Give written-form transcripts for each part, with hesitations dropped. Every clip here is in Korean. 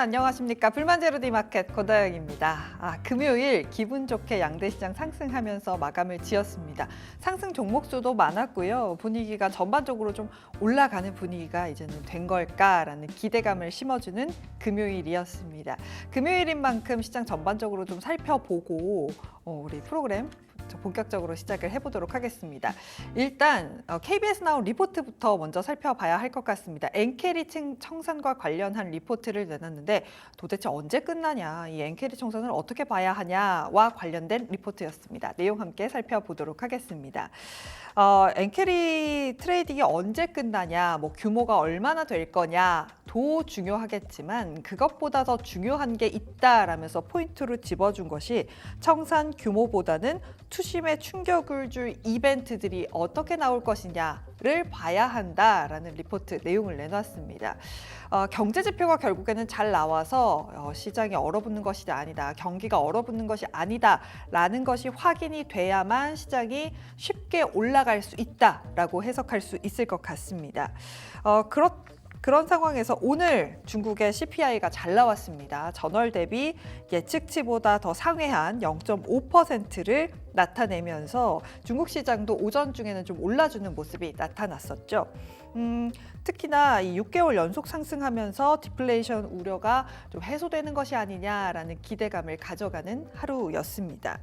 안녕하십니까. 불만제로디마켓 고다영입니다. 금요일 기분 좋게 양대시장 상승하면서 마감을 지었습니다. 상승 종목수도 많았고요. 분위기가 전반적으로 좀 올라가는 분위기가 이제는 된 걸까라는 기대감을 심어주는 금요일이었습니다. 금요일인 만큼 시장 전반적으로 좀 살펴보고 우리 프로그램 본격적으로 시작을 해보도록 하겠습니다. 일단 KBS 나온 리포트부터 먼저 살펴봐야 할 것 같습니다. 엔캐리 청산과 관련한 리포트를 내놨는데 도대체 언제 끝나냐, 이 엔캐리 청산을 어떻게 봐야 하냐와 관련된 리포트였습니다. 내용 함께 살펴보도록 하겠습니다. 엔캐리 트레이딩이 언제 끝나냐, 규모가 얼마나 될 거냐도 중요하겠지만 그것보다 더 중요한 게 있다라면서 포인트로 집어준 것이 청산 규모보다는 투심에 충격을 줄 이벤트들이 어떻게 나올 것이냐를 봐야 한다라는 리포트 내용을 내놨습니다. 경제 지표가 결국에는 잘 나와서 시장이 얼어붙는 것이 아니다, 경기가 얼어붙는 것이 아니다라는 것이 확인이 돼야만 시장이 쉽게 올라갈 수 있다라고 해석할 수 있을 것 같습니다. 그런 상황에서 오늘 중국의 CPI가 잘 나왔습니다. 전월 대비 예측치보다 더 상회한 0.5%를 나타내면서 중국 시장도 오전 중에는 좀 올라주는 모습이 나타났었죠. 특히나 이 6개월 연속 상승하면서 디플레이션 우려가 좀 해소되는 것이 아니냐라는 기대감을 가져가는 하루였습니다.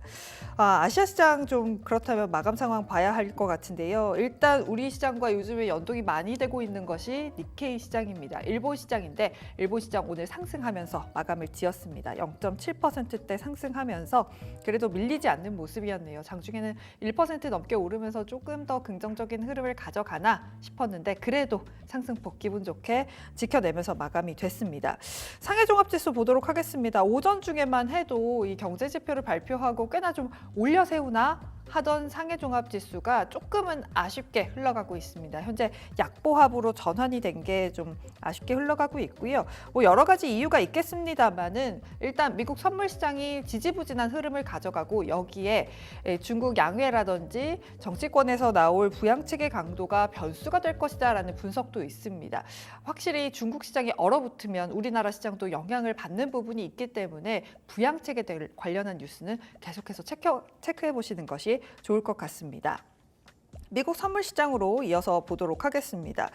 아시아 시장 좀 그렇다면 마감 상황 봐야 할 것 같은데요. 일단 우리 시장과 요즘에 연동이 많이 되고 있는 것이 니케이 시장입니다. 일본 시장인데 일본 시장 오늘 상승하면서 마감을 지었습니다. 0.7%대 상승하면서 그래도 밀리지 않는 모습이었네요. 장중에는 1% 넘게 오르면서 조금 더 긍정적인 흐름을 가져가나 싶었는데 그래도 상승폭 기분 좋게 지켜내면서 마감이 됐습니다. 상해종합지수 보도록 하겠습니다. 오전 중에만 해도 이 경제지표를 발표하고 꽤나 좀 올려 세우나 하던 상해종합지수가 조금은 아쉽게 흘러가고 있습니다. 현재 약보합으로 전환이 된 게 좀 아쉽게 흘러가고 있고요. 여러 가지 이유가 있겠습니다만은 일단 미국 선물 시장이 지지부진한 흐름을 가져가고 여기에 중국 양회라든지 정치권에서 나올 부양책의 강도가 변수가 될 것이다라는 분석도 있습니다. 확실히 중국 시장이 얼어붙으면 우리나라 시장도 영향을 받는 부분이 있기 때문에 부양책에 관련한 뉴스는 계속해서 체크해 보시는 것이 좋을 것 같습니다. 미국 선물 시장으로 이어서 보도록 하겠습니다.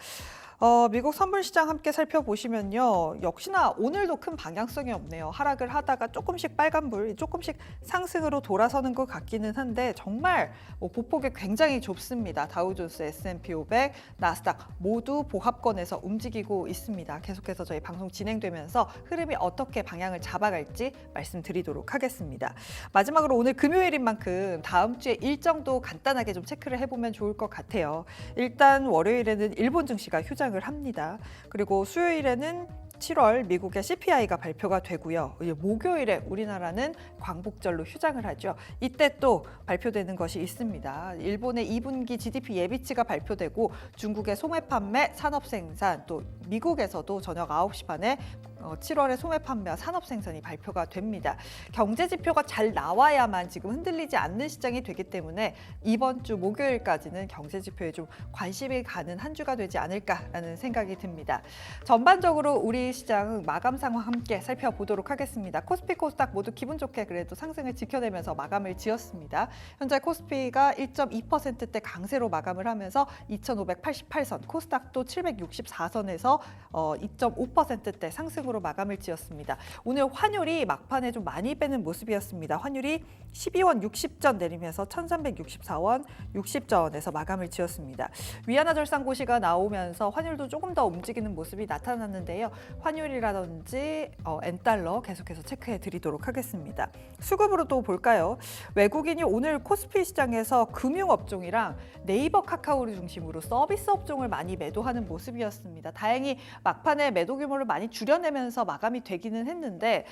미국 선물 시장 함께 살펴보시면요. 역시나 오늘도 큰 방향성이 없네요. 하락을 하다가 조금씩 빨간불, 조금씩 상승으로 돌아서는 것 같기는 한데 정말 보폭이 굉장히 좁습니다. 다우존스, S&P 500, 나스닥 모두 보합권에서 움직이고 있습니다. 계속해서 저희 방송 진행되면서 흐름이 어떻게 방향을 잡아갈지 말씀드리도록 하겠습니다. 마지막으로 오늘 금요일인 만큼 다음 주에 일정도 간단하게 좀 체크를 해보면 좋을 것 같아요. 일단 월요일에는 일본 증시가 휴장을 합니다. 그리고 수요일에는 7월 미국의 CPI가 발표가 되고요. 목요일에 우리나라는 광복절로 휴장을 하죠. 이때 또 발표되는 것이 있습니다. 일본의 2분기 GDP 예비치가 발표되고 중국의 소매 판매, 산업 생산, 또 미국에서도 저녁 9시 반에 7월에 소매 판매와 산업 생산이 발표가 됩니다. 경제 지표가 잘 나와야만 지금 흔들리지 않는 시장이 되기 때문에 이번 주 목요일까지는 경제 지표에 좀 관심이 가는 한 주가 되지 않을까라는 생각이 듭니다. 전반적으로 우리 시장 마감 상황 함께 살펴보도록 하겠습니다. 코스피, 코스닥 모두 기분 좋게 그래도 상승을 지켜내면서 마감을 지었습니다. 현재 코스피가 1.2%대 강세로 마감을 하면서 2,588선, 코스닥도 764선에서 2.5%대 상승으로 마감을 지었습니다. 오늘 환율이 막판에 좀 많이 빼는 모습이었습니다. 환율이 12원 60전 내리면서 1364원 60전에서 마감을 지었습니다. 위안화 절상고시가 나오면서 환율도 조금 더 움직이는 모습이 나타났는데요. 환율이라든지 엔달러 계속해서 체크해 드리도록 하겠습니다. 수급으로 또 볼까요? 외국인이 오늘 코스피 시장에서 금융업종이랑 네이버 카카오를 중심으로 서비스 업종을 많이 매도하는 모습이었습니다. 다행히 막판에 매도 규모를 많이 줄여내면서 마감이 되기는 했는데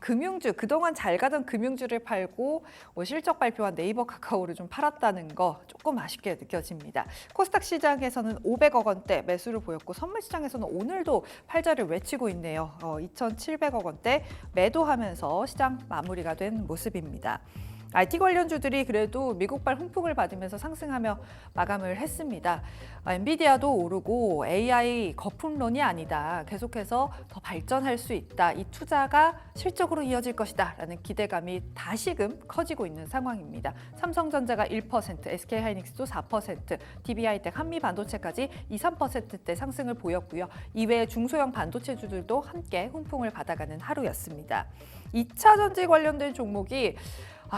금융주, 그동안 잘 가던 금융주를 팔고 실적 발표한 네이버 카카오를 좀 팔았다는 거 조금 아쉽게 느껴집니다. 코스닥 시장에서는 500억 원대 매수를 보였고 선물 시장에서는 오늘도 팔자를 외치고 있네요. 2,700억 원대 매도하면서 시장 마무리가 된 모습입니다. IT 관련주들이 그래도 미국발 훈풍을 받으면서 상승하며 마감을 했습니다. 엔비디아도 오르고 AI 거품론이 아니다. 계속해서 더 발전할 수 있다. 이 투자가 실적으로 이어질 것이다. 라는 기대감이 다시금 커지고 있는 상황입니다. 삼성전자가 1%, SK하이닉스도 4%, DB하이텍, 한미반도체까지 2, 3%대 상승을 보였고요. 이외에 중소형 반도체주들도 함께 훈풍을 받아가는 하루였습니다. 2차 전지 관련된 종목이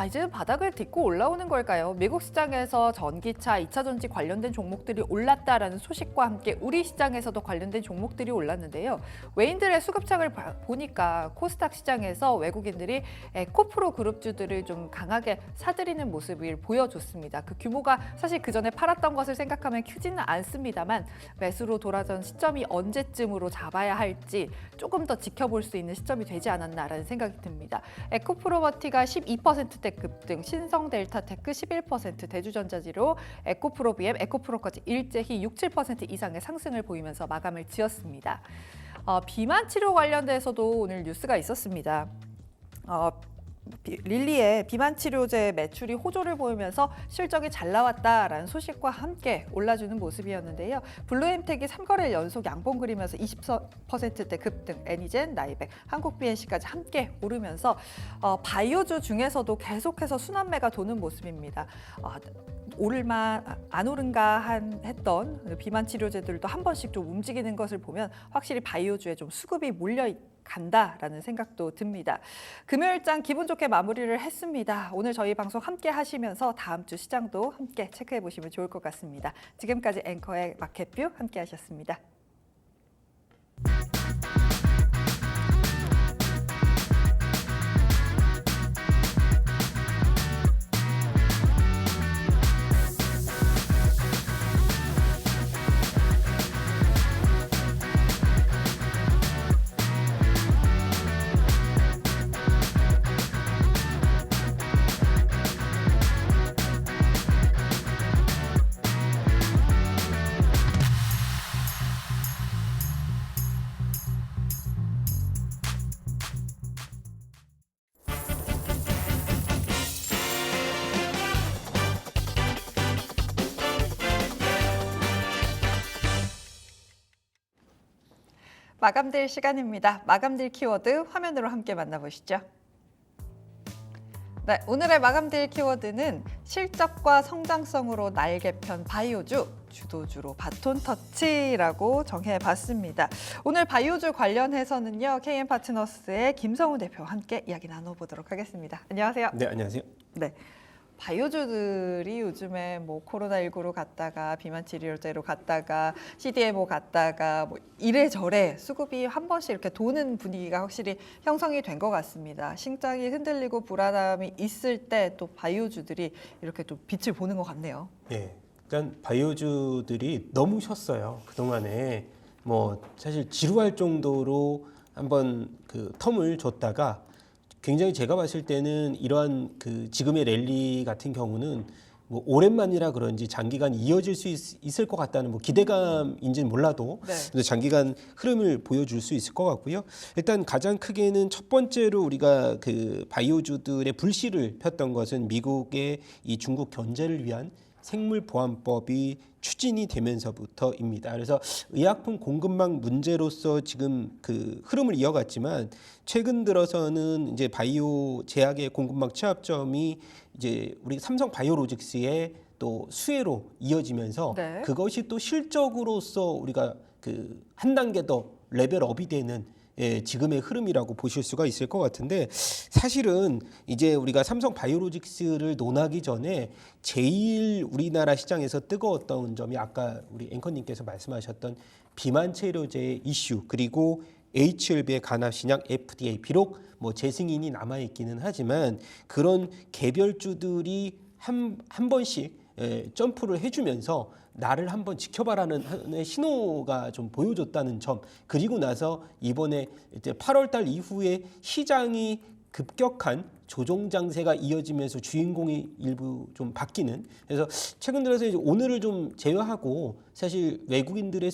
이제는 바닥을 딛고 올라오는 걸까요? 미국 시장에서 전기차, 2차 전지 관련된 종목들이 올랐다라는 소식과 함께 우리 시장에서도 관련된 종목들이 올랐는데요. 외인들의 수급창을 보니까 코스닥 시장에서 외국인들이 에코프로 그룹주들을 좀 강하게 사들이는 모습을 보여줬습니다. 그 규모가 사실 그 전에 팔았던 것을 생각하면 크지는 않습니다만 매수로 돌아선 시점이 언제쯤으로 잡아야 할지 조금 더 지켜볼 수 있는 시점이 되지 않았나라는 생각이 듭니다. 에코프로버티가 12%대 급등, 신성델타테크 11%, 대주전자지로 에코프로비엠, 에코프로까지 일제히 6, 7% 이상의 상승을 보이면서 마감을 지었습니다. 비만 치료 관련돼서도 오늘 뉴스가 있었습니다. 릴리의 비만 치료제 매출이 호조를 보이면서 실적이 잘 나왔다라는 소식과 함께 올라주는 모습이었는데요. 블루엠텍이 3거래일 연속 양봉 그리면서 20%대 급등, 애니젠, 나이백, 한국 BNC까지 함께 오르면서 바이오주 중에서도 계속해서 순환매가 도는 모습입니다. 오를만 안 오른가 했던 비만 치료제들도 한 번씩 좀 움직이는 것을 보면 확실히 바이오주에 좀 수급이 몰려 간다라는 생각도 듭니다. 금요일장 기분 좋게 마무리를 했습니다. 오늘 저희 방송 함께 하시면서 다음 주 시장도 함께 체크해 보시면 좋을 것 같습니다. 지금까지 앵커의 마켓뷰 함께 하셨습니다. 마감될 시간입니다. 마감될 키워드 화면으로 함께 만나보시죠. 네, 오늘의 마감될 키워드는 실적과 성장성으로 날개편 바이오주, 주도주로 바톤 터치라고 정해봤습니다. 오늘 바이오주 관련해서는요, KM파트너스의 김성우 대표와 함께 이야기 나눠보도록 하겠습니다. 안녕하세요. 네, 안녕하세요. 네. 바이오주들이 요즘에 뭐 코로나19로 갔다가 비만 치료제로 갔다가 CDMO 갔다가 뭐 이래저래 수급이 한 번씩 이렇게 도는 분위기가 확실히 형성이 된 것 같습니다. 심장이 흔들리고 불안함이 있을 때 또 바이오주들이 이렇게 또 빛을 보는 것 같네요. 예, 일단 바이오주들이 너무 쉬었어요. 그동안에 뭐 사실 지루할 정도로 한번 그 텀을 줬다가 굉장히 제가 봤을 때는 이러한 그 지금의 랠리 같은 경우는 뭐 오랜만이라 그런지 장기간 이어질 수 있을 것 같다는 뭐 기대감인지는 몰라도 네. 장기간 흐름을 보여줄 수 있을 것 같고요. 일단 가장 크게는 첫 번째로 우리가 그 바이오주들의 불씨를 폈던 것은 미국의 이 중국 견제를 위한 생물보안법이 추진이 되면서부터입니다. 그래서 의약품 공급망 문제로서 지금 그 흐름을 이어갔지만 최근 들어서는 이제 바이오 제약의 공급망 취합점이 이제 우리 삼성 바이오로직스의 또 수혜로 이어지면서 네. 그것이 또 실적으로서 우리가 그 한 단계 더 레벨업이 되는 지금의 흐름이라고 보실 수가 있을 것 같은데 사실은 이제 우리가 삼성 바이오로직스를 논하기 전에 제일 우리나라 시장에서 뜨거웠던 점이 아까 우리 앵커님께서 말씀하셨던 비만 치료제의 이슈 그리고 HLB의 간합 신약 FDA 비록 뭐 재승인이 남아 있기는 하지만 그런 개별주들이 한 번씩 점프를 해주면서 나를 한번 지켜봐라는 신호가 좀 보여줬다는 점 그리고 나서 이번에 이제 8월달 이후에 시장이 급격한 조정 장세가 이어지면서 주인공이 일부 좀 바뀌는 그래서 최근 들어서 이제 오늘을 좀 제외하고 사실 외국인들의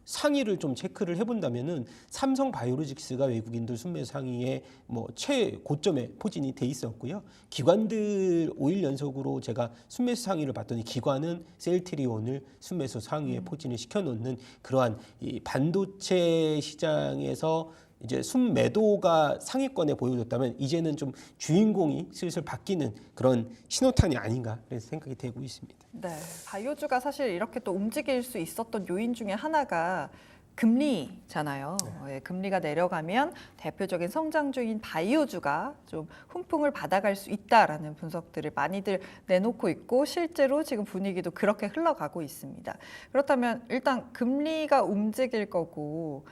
상위를 좀 체크를 해본다면은 삼성 바이오로직스가 외국인들 순매수 상위에 뭐 최고점에 포진이 돼 있었고요. 기관들 5일 연속으로 제가 순매수 상위를 봤더니 기관은 셀트리온을 순매수 상위에 포진을 시켜놓는 그러한 이 반도체 시장에서 이제 순매도가 상위권에 보여줬다면 이제는 좀 주인공이 슬슬 바뀌는 그런 신호탄이 아닌가 그래서 생각이 되고 있습니다. 네, 바이오주가 사실 이렇게 또 움직일 수 있었던 요인 중에 하나가 금리잖아요. 예, 금리가 내려가면 대표적인 성장주인 바이오주가 좀 훈풍을 받아갈 수 있다라는 분석들을 많이들 내놓고 있고 실제로 지금 분위기도 그렇게 흘러가고 있습니다. 그렇다면 일단 금리가 움직일 거고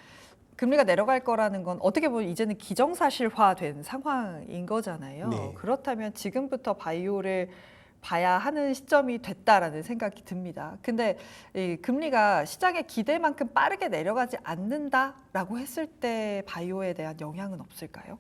금리가 내려갈 거라는 건 어떻게 보면 이제는 기정사실화된 상황인 거잖아요. 네. 그렇다면 지금부터 바이오를 봐야 하는 시점이 됐다라는 생각이 듭니다. 근데 이 금리가 시장의 기대만큼 빠르게 내려가지 않는다라고 했을 때 바이오에 대한 영향은 없을까요?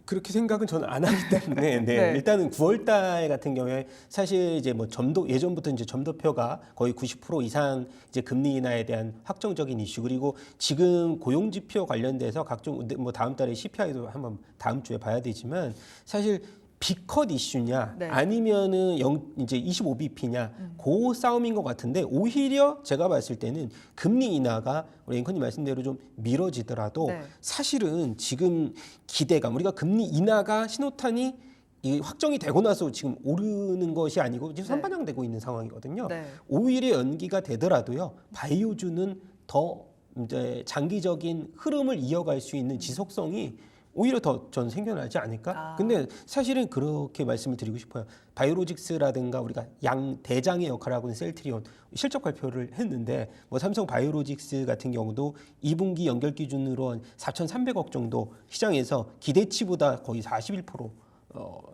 그렇게 생각은 저는 안 하기 때문에 네. 일단은 9월달 같은 경우에 사실 이제 뭐 점도 예전부터 이제 점도표가 거의 90% 이상 이제 금리 인하에 대한 확정적인 이슈 그리고 지금 고용 지표 관련돼서 각종 뭐 다음 달에 CPI도 한번 다음 주에 봐야 되지만 사실 비컷 이슈냐 네. 아니면은 이제 25bp냐 그 싸움인 것 같은데 오히려 제가 봤을 때는 금리 인하가 우리 앵커님 말씀대로 좀 미뤄지더라도 네. 사실은 지금 기대감 우리가 금리 인하가 신호탄이 이 확정이 되고 나서 지금 오르는 것이 아니고 지금 네. 선반영되고 있는 상황이거든요. 네. 오히려 연기가 되더라도요 바이오주는 더 이제 장기적인 흐름을 이어갈 수 있는 지속성이 오히려 더 전 생겨나지 않을까? 근데 사실은 그렇게 말씀을 드리고 싶어요. 바이오로직스라든가 우리가 양 대장의 역할을 하고 있는 셀트리온 실적 발표를 했는데 뭐 삼성 바이오로직스 같은 경우도 2분기 연결 기준으로 한 4,300억 정도 시장에서 기대치보다 거의 41%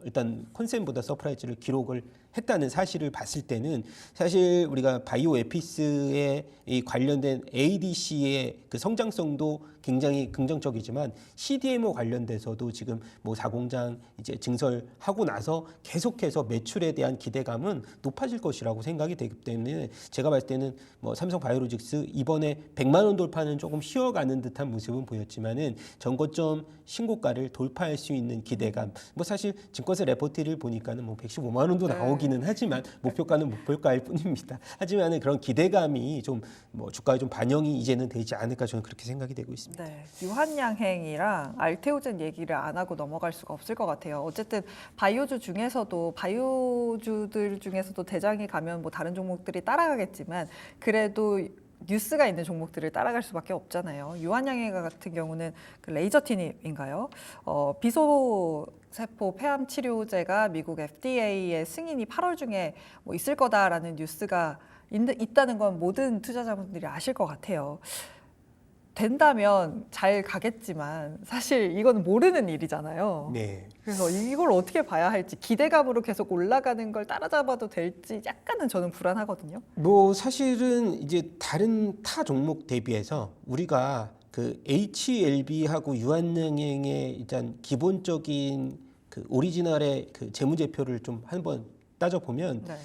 일단 컨센보다 서프라이즈를 기록을 했다는 사실을 봤을 때는 사실 우리가 바이오 에피스에 이 관련된 ADC의 그 성장성도 굉장히 긍정적이지만 CDMO 관련돼서도 지금 뭐 4공장 이제 증설하고 나서 계속해서 매출에 대한 기대감은 높아질 것이라고 생각이 되기 때문에 제가 봤을 때는 뭐 삼성 바이오로직스 이번에 100만 원 돌파는 조금 쉬어가는 듯한 모습은 보였지만은 전고점 신고가를 돌파할 수 있는 기대감 뭐 사실 증권사 레포트를 보니까는 뭐 115만 원도 나오기는 하지만 목표가는 목표가일 뿐입니다. 하지만은 그런 기대감이 좀 뭐 주가에 좀 반영이 이제는 되지 않을까 저는 그렇게 생각이 되고 있습니다. 네, 유한양행이랑 알테오젠 얘기를 안 하고 넘어갈 수가 없을 것 같아요. 어쨌든 바이오주 중에서도 바이오주들 중에서도 대장이 가면 뭐 다른 종목들이 따라가겠지만 그래도 뉴스가 있는 종목들을 따라갈 수밖에 없잖아요. 유한양행 같은 경우는 그 레이저틴인가요? 비소세포 폐암 치료제가 미국 FDA의 승인이 8월 중에 뭐 있을 거다라는 뉴스가 있다는 건 모든 투자자분들이 아실 것 같아요. 된다면 잘 가겠지만 사실 이건 모르는 일이잖아요. 네. 그래서 이걸 어떻게 봐야 할지 기대감으로 계속 올라가는 걸 따라잡아도 될지 약간은 저는 불안하거든요. 뭐 사실은 이제 다른 타 종목 대비해서 우리가 그 HLB하고 유한양행의 일단 기본적인 그 오리지널의 그 재무제표를 좀 한번 따져보면 네.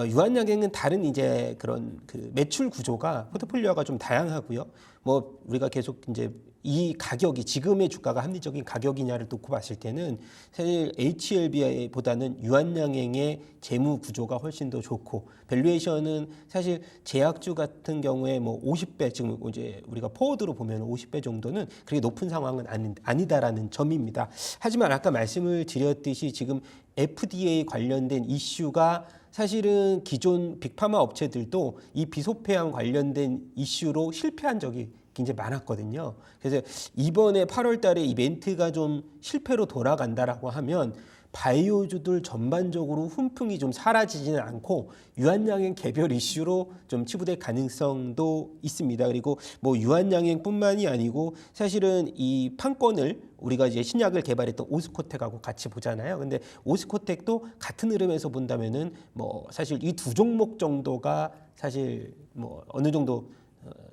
유한양행은 다른 이제 그런 그 매출 구조가 포트폴리오가 좀 다양하고요. 뭐 우리가 계속 이제 이 가격이 지금의 주가가 합리적인 가격이냐를 놓고 봤을 때는 사실 HLB보다는 유한양행의 재무 구조가 훨씬 더 좋고 밸류에이션은 사실 제약주 같은 경우에 뭐 50배 지금 이제 우리가 포워드로 보면 50배 정도는 그렇게 높은 상황은 아니다라는 점입니다. 하지만 아까 말씀을 드렸듯이 지금 FDA 관련된 이슈가 사실은 기존 빅파마 업체들도 이 비소폐암 관련된 이슈로 실패한 적이 굉장히 많았거든요. 그래서 이번에 8월 달에 이벤트가 좀 실패로 돌아간다라고 하면 바이오주들 전반적으로 훈풍이 좀 사라지지는 않고 유한양행 개별 이슈로 좀 치부될 가능성도 있습니다. 그리고 뭐 유한양행뿐만이 아니고 사실은 이 판권을 우리가 이제 신약을 개발했던 오스코텍하고 같이 보잖아요. 근데 오스코텍도 같은 흐름에서 본다면은 뭐 사실 이 두 종목 정도가 사실 뭐 어느 정도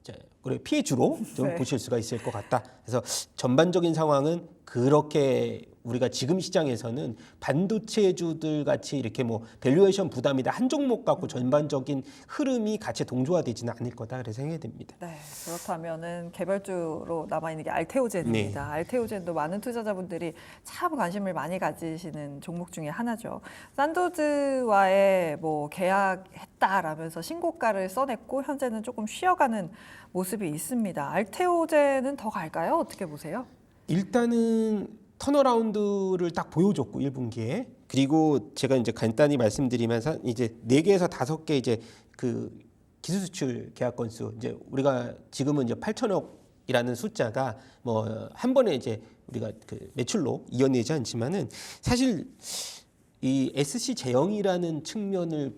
이제 피해주로 좀 네. 보실 수가 있을 것 같다. 그래서 전반적인 상황은 그렇게 우리가 지금 시장에서는 반도체주들 같이 이렇게 뭐 밸류에이션 부담이다 한 종목 갖고 전반적인 흐름이 같이 동조화되지는 않을 거다 그래서 생각이 됩니다. 네, 그렇다면은 개별주로 남아 있는 게 알테오젠입니다. 네. 알테오젠도 많은 투자자분들이 참 관심을 많이 가지시는 종목 중에 하나죠. 산도즈와의 뭐 계약했다라면서 신고가를 써냈고 현재는 조금 쉬어가는 모습이 있습니다. 알테오젠은 더 갈까요? 어떻게 보세요? 일단은 턴어라운드를 딱 보여줬고 1분기에 그리고 제가 이제 간단히 말씀드리면서 이제 4개에서 5개 이제 그 기술 수출 계약 건수 이제 우리가 지금은 이제 8천억이라는 숫자가 뭐 한 번에 이제 우리가 그 매출로 이어내지 않지만은 사실 이 SC 제형이라는 측면을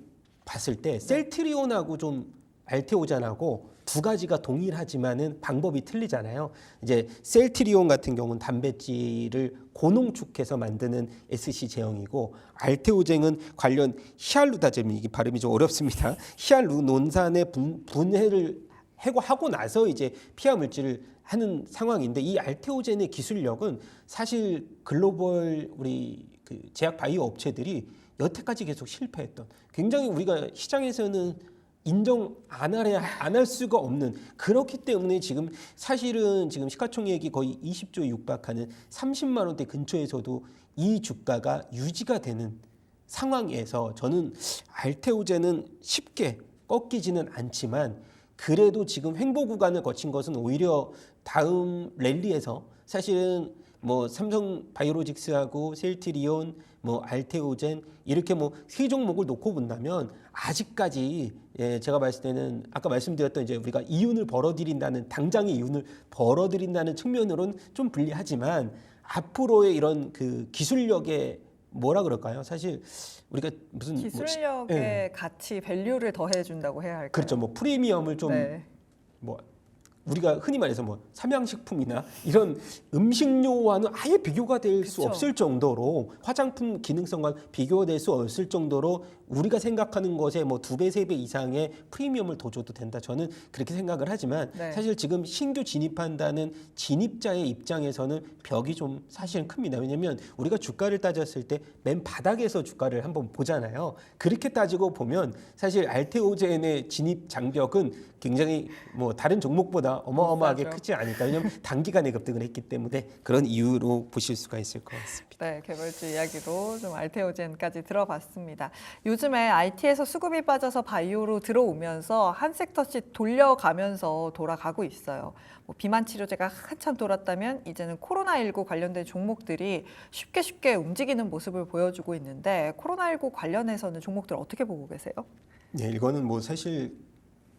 봤을 때 셀트리온하고 좀 알테오젠하고 두 가지가 동일하지만은 방법이 틀리잖아요. 이제 셀트리온 같은 경우는 단백질을 고농축해서 만드는 SC 제형이고 알테오젠은 관련 히알루다제미 이게 발음이 좀 어렵습니다. 히알루논산의 분해를 해고하고 나서 이제 피하 물질을 하는 상황인데 이 알테오젠의 기술력은 사실 글로벌 우리 그 제약 바이오 업체들이 여태까지 계속 실패했던 굉장히 우리가 시장에서는 인정 안 할 수가 없는 그렇기 때문에 지금 사실은 지금 시가총액이 거의 20조 육박하는 30만 원대 근처에서도 이 주가가 유지가 되는 상황에서 저는 알테오젠은 쉽게 꺾이지는 않지만 그래도 지금 횡보 구간을 거친 것은 오히려 다음 랠리에서 사실은 뭐 삼성 바이오로직스하고 셀트리온, 뭐 알테오젠 이렇게 뭐 세 종목을 놓고 본다면 아직까지 제가 봤을 때는 아까 말씀드렸던 이제 우리가 이윤을 벌어들인다는 당장의 이윤을 벌어들인다는 측면으로는 좀 불리하지만 앞으로의 이런 그 기술력의 뭐라 그럴까요? 사실 우리가 무슨 기술력의 가치, 밸류를 더해준다고 해야 할까요? 그렇죠. 뭐 프리미엄을 좀 뭐 우리가 흔히 말해서 뭐 삼양식품이나 이런 음식료와는 아예 비교가 될 수 없을 정도로 화장품 기능성과 비교가 될 수 없을 정도로 우리가 생각하는 것에 뭐 2배, 3배 이상의 프리미엄을 더 줘도 된다. 저는 그렇게 생각을 하지만 사실 지금 신규 진입한다는 진입자의 입장에서는 벽이 좀 사실은 큽니다. 왜냐하면 우리가 주가를 따졌을 때 맨 바닥에서 주가를 한번 보잖아요. 그렇게 따지고 보면 사실 알테오젠의 진입 장벽은 굉장히 뭐 다른 종목보다 어마어마하게 크지 않을까. 왜냐하면 단기간에 급등을 했기 때문에 그런 이유로 보실 수가 있을 것 같습니다. 네, 개별주 이야기로 좀 알테오젠까지 들어봤습니다. 요즘에 IT에서 수급이 빠져서 바이오로 들어오면서 한 섹터씩 돌려가면서 돌아가고 있어요. 뭐 비만 치료제가 한참 돌았다면 이제는 코로나19 관련된 종목들이 쉽게 움직이는 모습을 보여주고 있는데 코로나19 관련해서는 종목들 어떻게 보고 계세요? 네, 이거는 뭐 사실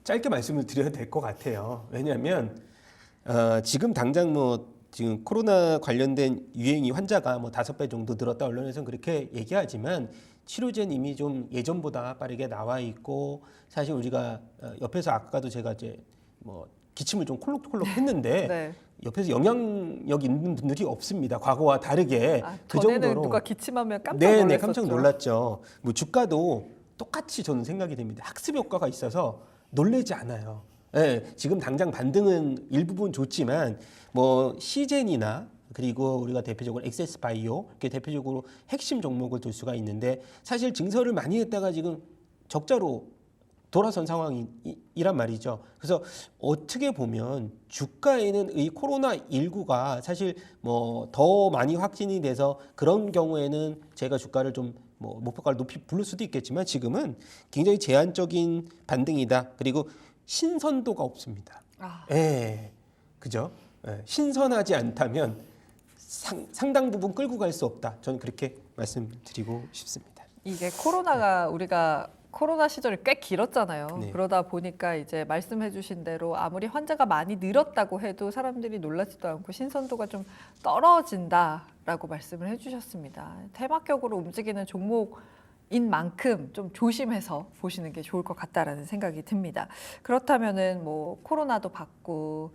짧게 말씀을 드려야 될 것 같아요. 왜냐하면 지금 당장 뭐 지금 코로나 관련된 유행이 환자가 뭐 5배 정도 늘었다 언론에서는 그렇게 얘기하지만 치료제는 이미 좀 예전보다 빠르게 나와 있고 사실 우리가 옆에서 아까도 제가 이제 뭐 기침을 좀 콜록콜록 했는데 네. 옆에서 영향력 있는 분들이 없습니다. 과거와 다르게 그 전에는 정도로 누가 기침하면 깜짝 네, 놀랐었죠. 깜짝 놀랐죠. 뭐 주가도 똑같이 저는 생각이 됩니다. 학습 효과가 있어서 놀라지 않아요. 네, 지금 당장 반등은 일부분 좋지만 뭐 시젠이나 그리고 우리가 대표적으로 엑세스 바이오 이렇게 대표적으로 핵심 종목을 둘 수가 있는데 사실 증설을 많이 했다가 지금 적자로 돌아선 상황이란 말이죠. 그래서 어떻게 보면 주가에는 이 코로나19가 사실 뭐 더 많이 확진이 돼서 그런 경우에는 제가 주가를 좀 뭐 목표가를 높이 부를 수도 있겠지만 지금은 굉장히 제한적인 반등이다. 그리고 신선도가 없습니다. 예, 그죠? 예, 신선하지 않다면 상당 부분 끌고 갈 수 없다. 저는 그렇게 말씀드리고 싶습니다. 이게 코로나가 우리가 코로나 시절이 꽤 길었잖아요. 네. 그러다 보니까 이제 말씀해주신 대로 아무리 환자가 많이 늘었다고 해도 사람들이 놀라지도 않고 신선도가 좀 떨어진다라고 말씀을 해주셨습니다. 테마격으로 움직이는 종목인 만큼 좀 조심해서 보시는 게 좋을 것 같다라는 생각이 듭니다. 그렇다면은 뭐 코로나도 받고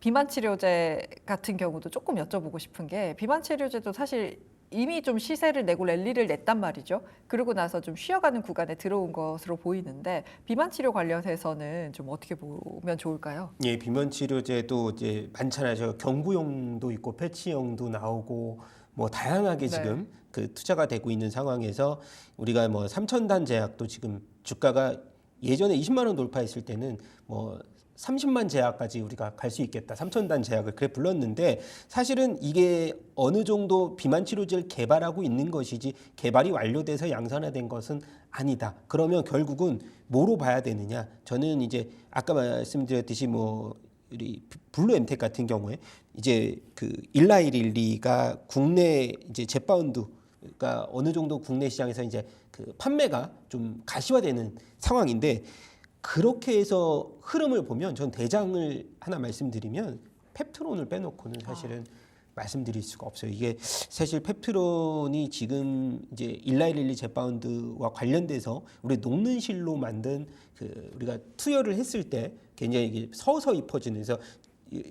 비만 치료제 같은 경우도 조금 여쭤보고 싶은 게 비만 치료제도 사실 이미 좀 시세를 내고 랠리를 냈단 말이죠. 그러고 나서 좀 쉬어가는 구간에 들어온 것으로 보이는데 비만 치료 관련해서는 좀 어떻게 보면 좋을까요? 예, 비만 치료제도 이제 많잖아요. 저 경구용도 있고 패치용도 나오고 뭐 다양하게 네. 지금 그 투자가 되고 있는 상황에서 우리가 뭐 3,000단 제약도 지금 주가가 예전에 20만 원 돌파했을 때는 뭐 30만 제약까지 우리가 갈 수 있겠다. 3,000단 제약을 그래 불렀는데 사실은 이게 어느 정도 비만 치료제를 개발하고 있는 것이지 개발이 완료돼서 양산화된 것은 아니다. 그러면 결국은 뭐로 봐야 되느냐? 저는 이제 아까 말씀드렸듯이 뭐 우리 블루 엠텍 같은 경우에 이제 그 일라이릴리가 국내 이제 젯바운드가 어느 정도 국내 시장에서 이제 그 판매가 좀 가시화되는 상황인데 그렇게 해서 흐름을 보면 전 대장을 하나 말씀드리면 펩트론을 빼놓고는 사실은 말씀드릴 수가 없어요. 이게 사실 펩트론이 지금 이제 일라이릴리 젯바운드와 관련돼서 우리 녹는 실로 만든 그 우리가 투여를 했을 때 굉장히 이게 서서히 퍼지는 그래서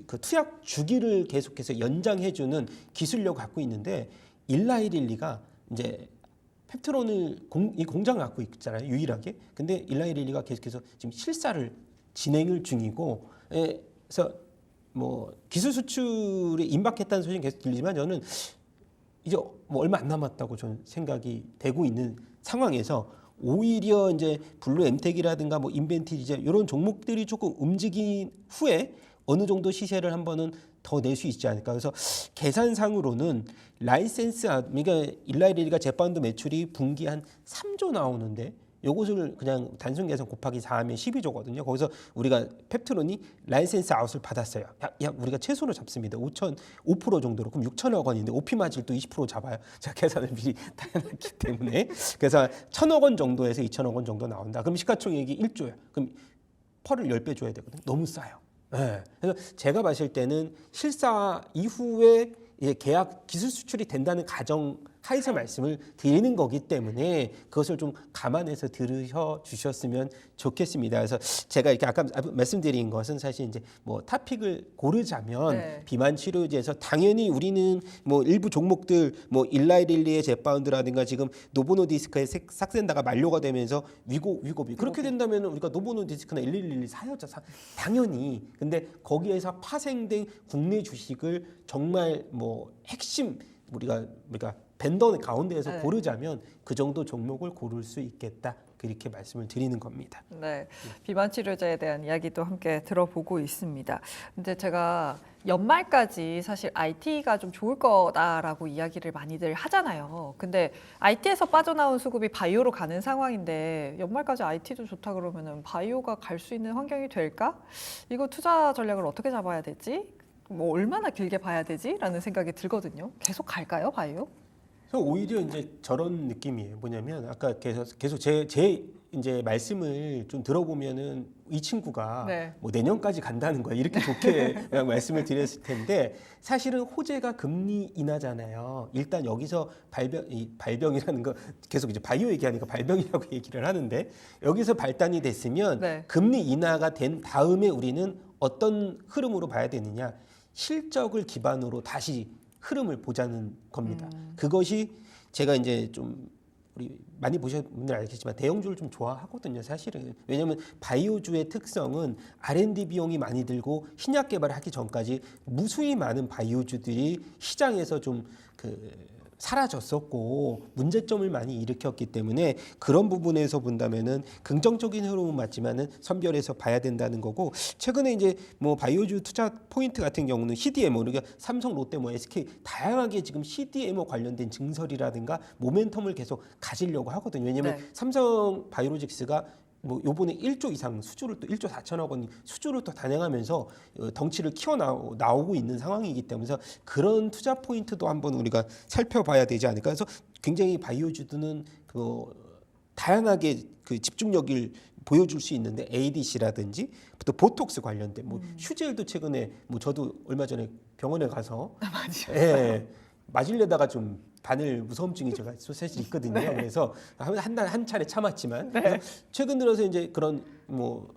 그 투약 주기를 계속해서 연장해주는 기술력을 갖고 있는데 일라이릴리가 이제 펩트론을 이 공장을 갖고 있잖아요, 유일하게. 근데 일라이릴리가 계속해서 지금 실사를 진행을 중이고, 그래서 뭐 기술 수출이 임박했다는 소식은 계속 들리지만 저는 이제 뭐 얼마 안 남았다고 저는 생각이 되고 있는 상황에서 오히려 이제 블루 엠텍이라든가 뭐 인벤티리제 이런 종목들이 조금 움직인 후에 어느 정도 시세를 한 번은 더 낼 수 있지 않을까. 그래서 계산상으로는 라이센스, 그러니까 일라이릴리가 젯바운드 매출이 분기 한 3조 나오는데 요것을 그냥 단순 계산 곱하기 4하면 12조거든요. 거기서 우리가 펩트론이 라이센스 아웃을 받았어요. 야 우리가 최소로 잡습니다. 5% 정도로. 그럼 6천억 원인데 OP 마진을 또 20% 잡아요. 제가 계산을 미리 다 해놨기 때문에. 그래서 1,000억 원 정도에서 2천억 원 정도 나온다. 그럼 시가총액이 1조야. 그럼 펄을 10배 줘야 되거든요. 너무 싸요. 네. 그래서 제가 봤을 때는 실사 이후에 이제 계약 기술 수출이 된다는 가정 하에서 말씀을 드리는 거기 때문에 그것을 좀 감안해서 들으셔 주셨으면 좋겠습니다. 그래서 제가 이렇게 아까 말씀드린 것은 사실 이제 뭐 토픽을 고르자면 네. 비만 치료제에서 당연히 우리는 뭐 일부 종목들 뭐 일라이릴리의 젯바운드라든가 지금 노보노디스크의 삭센다가 만료가 되면서 위고비 그렇게 된다면 우리가 노보노디스크나 1111 사야죠. 당연히. 근데 거기에서 파생된 국내 주식을 정말 뭐 핵심 우리가 밴더 가운데에서 네. 고르자면 그 정도 종목을 고를 수 있겠다. 그렇게 말씀을 드리는 겁니다. 네, 비만 치료제에 대한 이야기도 함께 들어보고 있습니다. 근데 제가 연말까지 사실 IT가 좀 좋을 거다라고 이야기를 많이들 하잖아요. 근데 IT에서 빠져나온 수급이 바이오로 가는 상황인데 연말까지 IT도 좋다 그러면은 바이오가 갈 수 있는 환경이 될까? 이거 투자 전략을 어떻게 잡아야 되지? 뭐 얼마나 길게 봐야 되지? 라는 생각이 들거든요. 계속 갈까요, 바이오? 그래서 오히려 이제 저런 느낌이에요. 뭐냐면 아까 계속 제 이제 말씀을 좀 들어보면은 이 친구가 네. 뭐 내년까지 간다는 거야. 이렇게 좋게 그냥 말씀을 드렸을 텐데 사실은 호재가 금리 인하잖아요. 일단 여기서 발병이라는 거 계속 이제 바이오 얘기하니까 발병이라고 얘기를 하는데 여기서 발단이 됐으면 네. 금리 인하가 된 다음에 우리는 어떤 흐름으로 봐야 되느냐. 실적을 기반으로 다시 흐름을 보자는 겁니다. 그것이 제가 이제 좀 우리 많이 보신 분들 알겠지만 대형주를 좀 좋아하거든요, 사실은. 왜냐하면 바이오주의 특성은 R&D 비용이 많이 들고 신약 개발을 하기 전까지 무수히 많은 바이오주들이 시장에서 좀 사라졌었고 문제점을 많이 일으켰기 때문에 그런 부분에서 본다면은 긍정적인 흐름은 맞지만은 선별해서 봐야 된다는 거고 최근에 이제 뭐 바이오주 투자 포인트 같은 경우는 CDMO 그러니까 삼성, 롯데, 뭐 SK 다양하게 지금 CDMO 관련된 증설이라든가 모멘텀을 계속 가지려고 하거든요. 왜냐하면 네. 삼성 바이오로직스가 뭐 요번에 1조 이상 수주를 또 1조 4천억 원 수주를 또 단행하면서 덩치를 키워 나오고 있는 상황이기 때문에 그런 투자 포인트도 한번 우리가 살펴봐야 되지 않을까. 그래서 굉장히 바이오주드는 다양하게 그 집중력을 보여줄 수 있는데 ADC라든지 또 보톡스 관련된 뭐 휴젤도 최근에 뭐 저도 얼마 전에 병원에 가서 예, 맞으려다가 좀 바늘 무서움증이 제가 사실 있거든요. 네. 그래서 한 차례 참았지만 네. 그래서 최근 들어서 이제 그런 뭐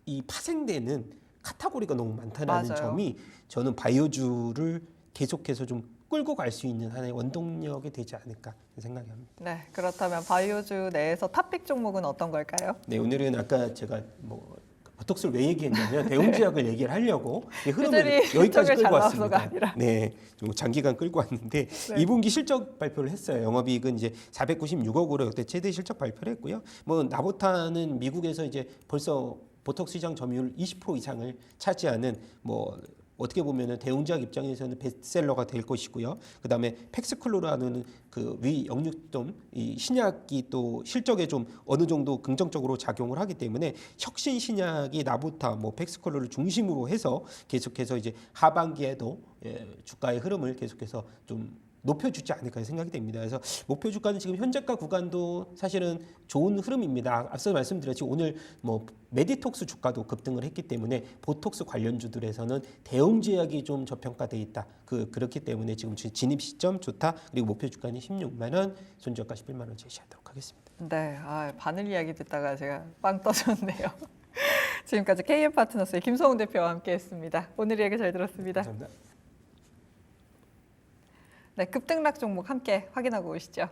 이 파생되는 카테고리가 너무 많다는 맞아요. 점이 저는 바이오주를 계속해서 좀 끌고 갈 수 있는 하나의 원동력이 되지 않을까 생각이 합니다. 네, 그렇다면 바이오주 내에서 탑픽 종목은 어떤 걸까요? 네, 오늘은 아까 제가 보톡스를 왜 얘기했냐면 대웅제약을 얘기를 하려고 이 흐름을 여기까지 끌고 왔습니다. 아니라. 네, 좀 장기간 끌고 왔는데 네. 2분기 실적 발표를 했어요. 영업이익은 이제 496억으로 역대 최대 실적 발표를 했고요. 나보타는 미국에서 이제 벌써 보톡스 시장 점유율 20% 이상을 차지하는 어떻게 보면은 대웅제약 입장에서는 베스트셀러가 될 것이고요. 그다음에 팩스클로라는 그 위 역류점 이 신약이 또 실적에 좀 어느 정도 긍정적으로 작용을 하기 때문에 혁신 신약이 나보타 팩스클로를 중심으로 해서 계속해서 이제 하반기에도 주가의 흐름을 계속해서 좀 높여주지 않을까 생각이 됩니다. 그래서 목표 주가는 지금 현재가 구간도 사실은 좋은 흐름입니다. 앞서 말씀드렸지 오늘 메디톡스 주가도 급등을 했기 때문에 보톡스 관련주들에서는 대웅제약이 좀 저평가돼 있다. 그렇기 때문에 지금 진입 시점 좋다. 그리고 목표 주가는 16만 원, 손절가 11만 원 제시하도록 하겠습니다. 네, 바늘 이야기 듣다가 제가 빵 터졌네요. 지금까지 KM파트너스의 김성훈 대표와 함께했습니다. 오늘 이야기 잘 들었습니다. 감사합니다. 네, 급등락 종목 함께 확인하고 오시죠.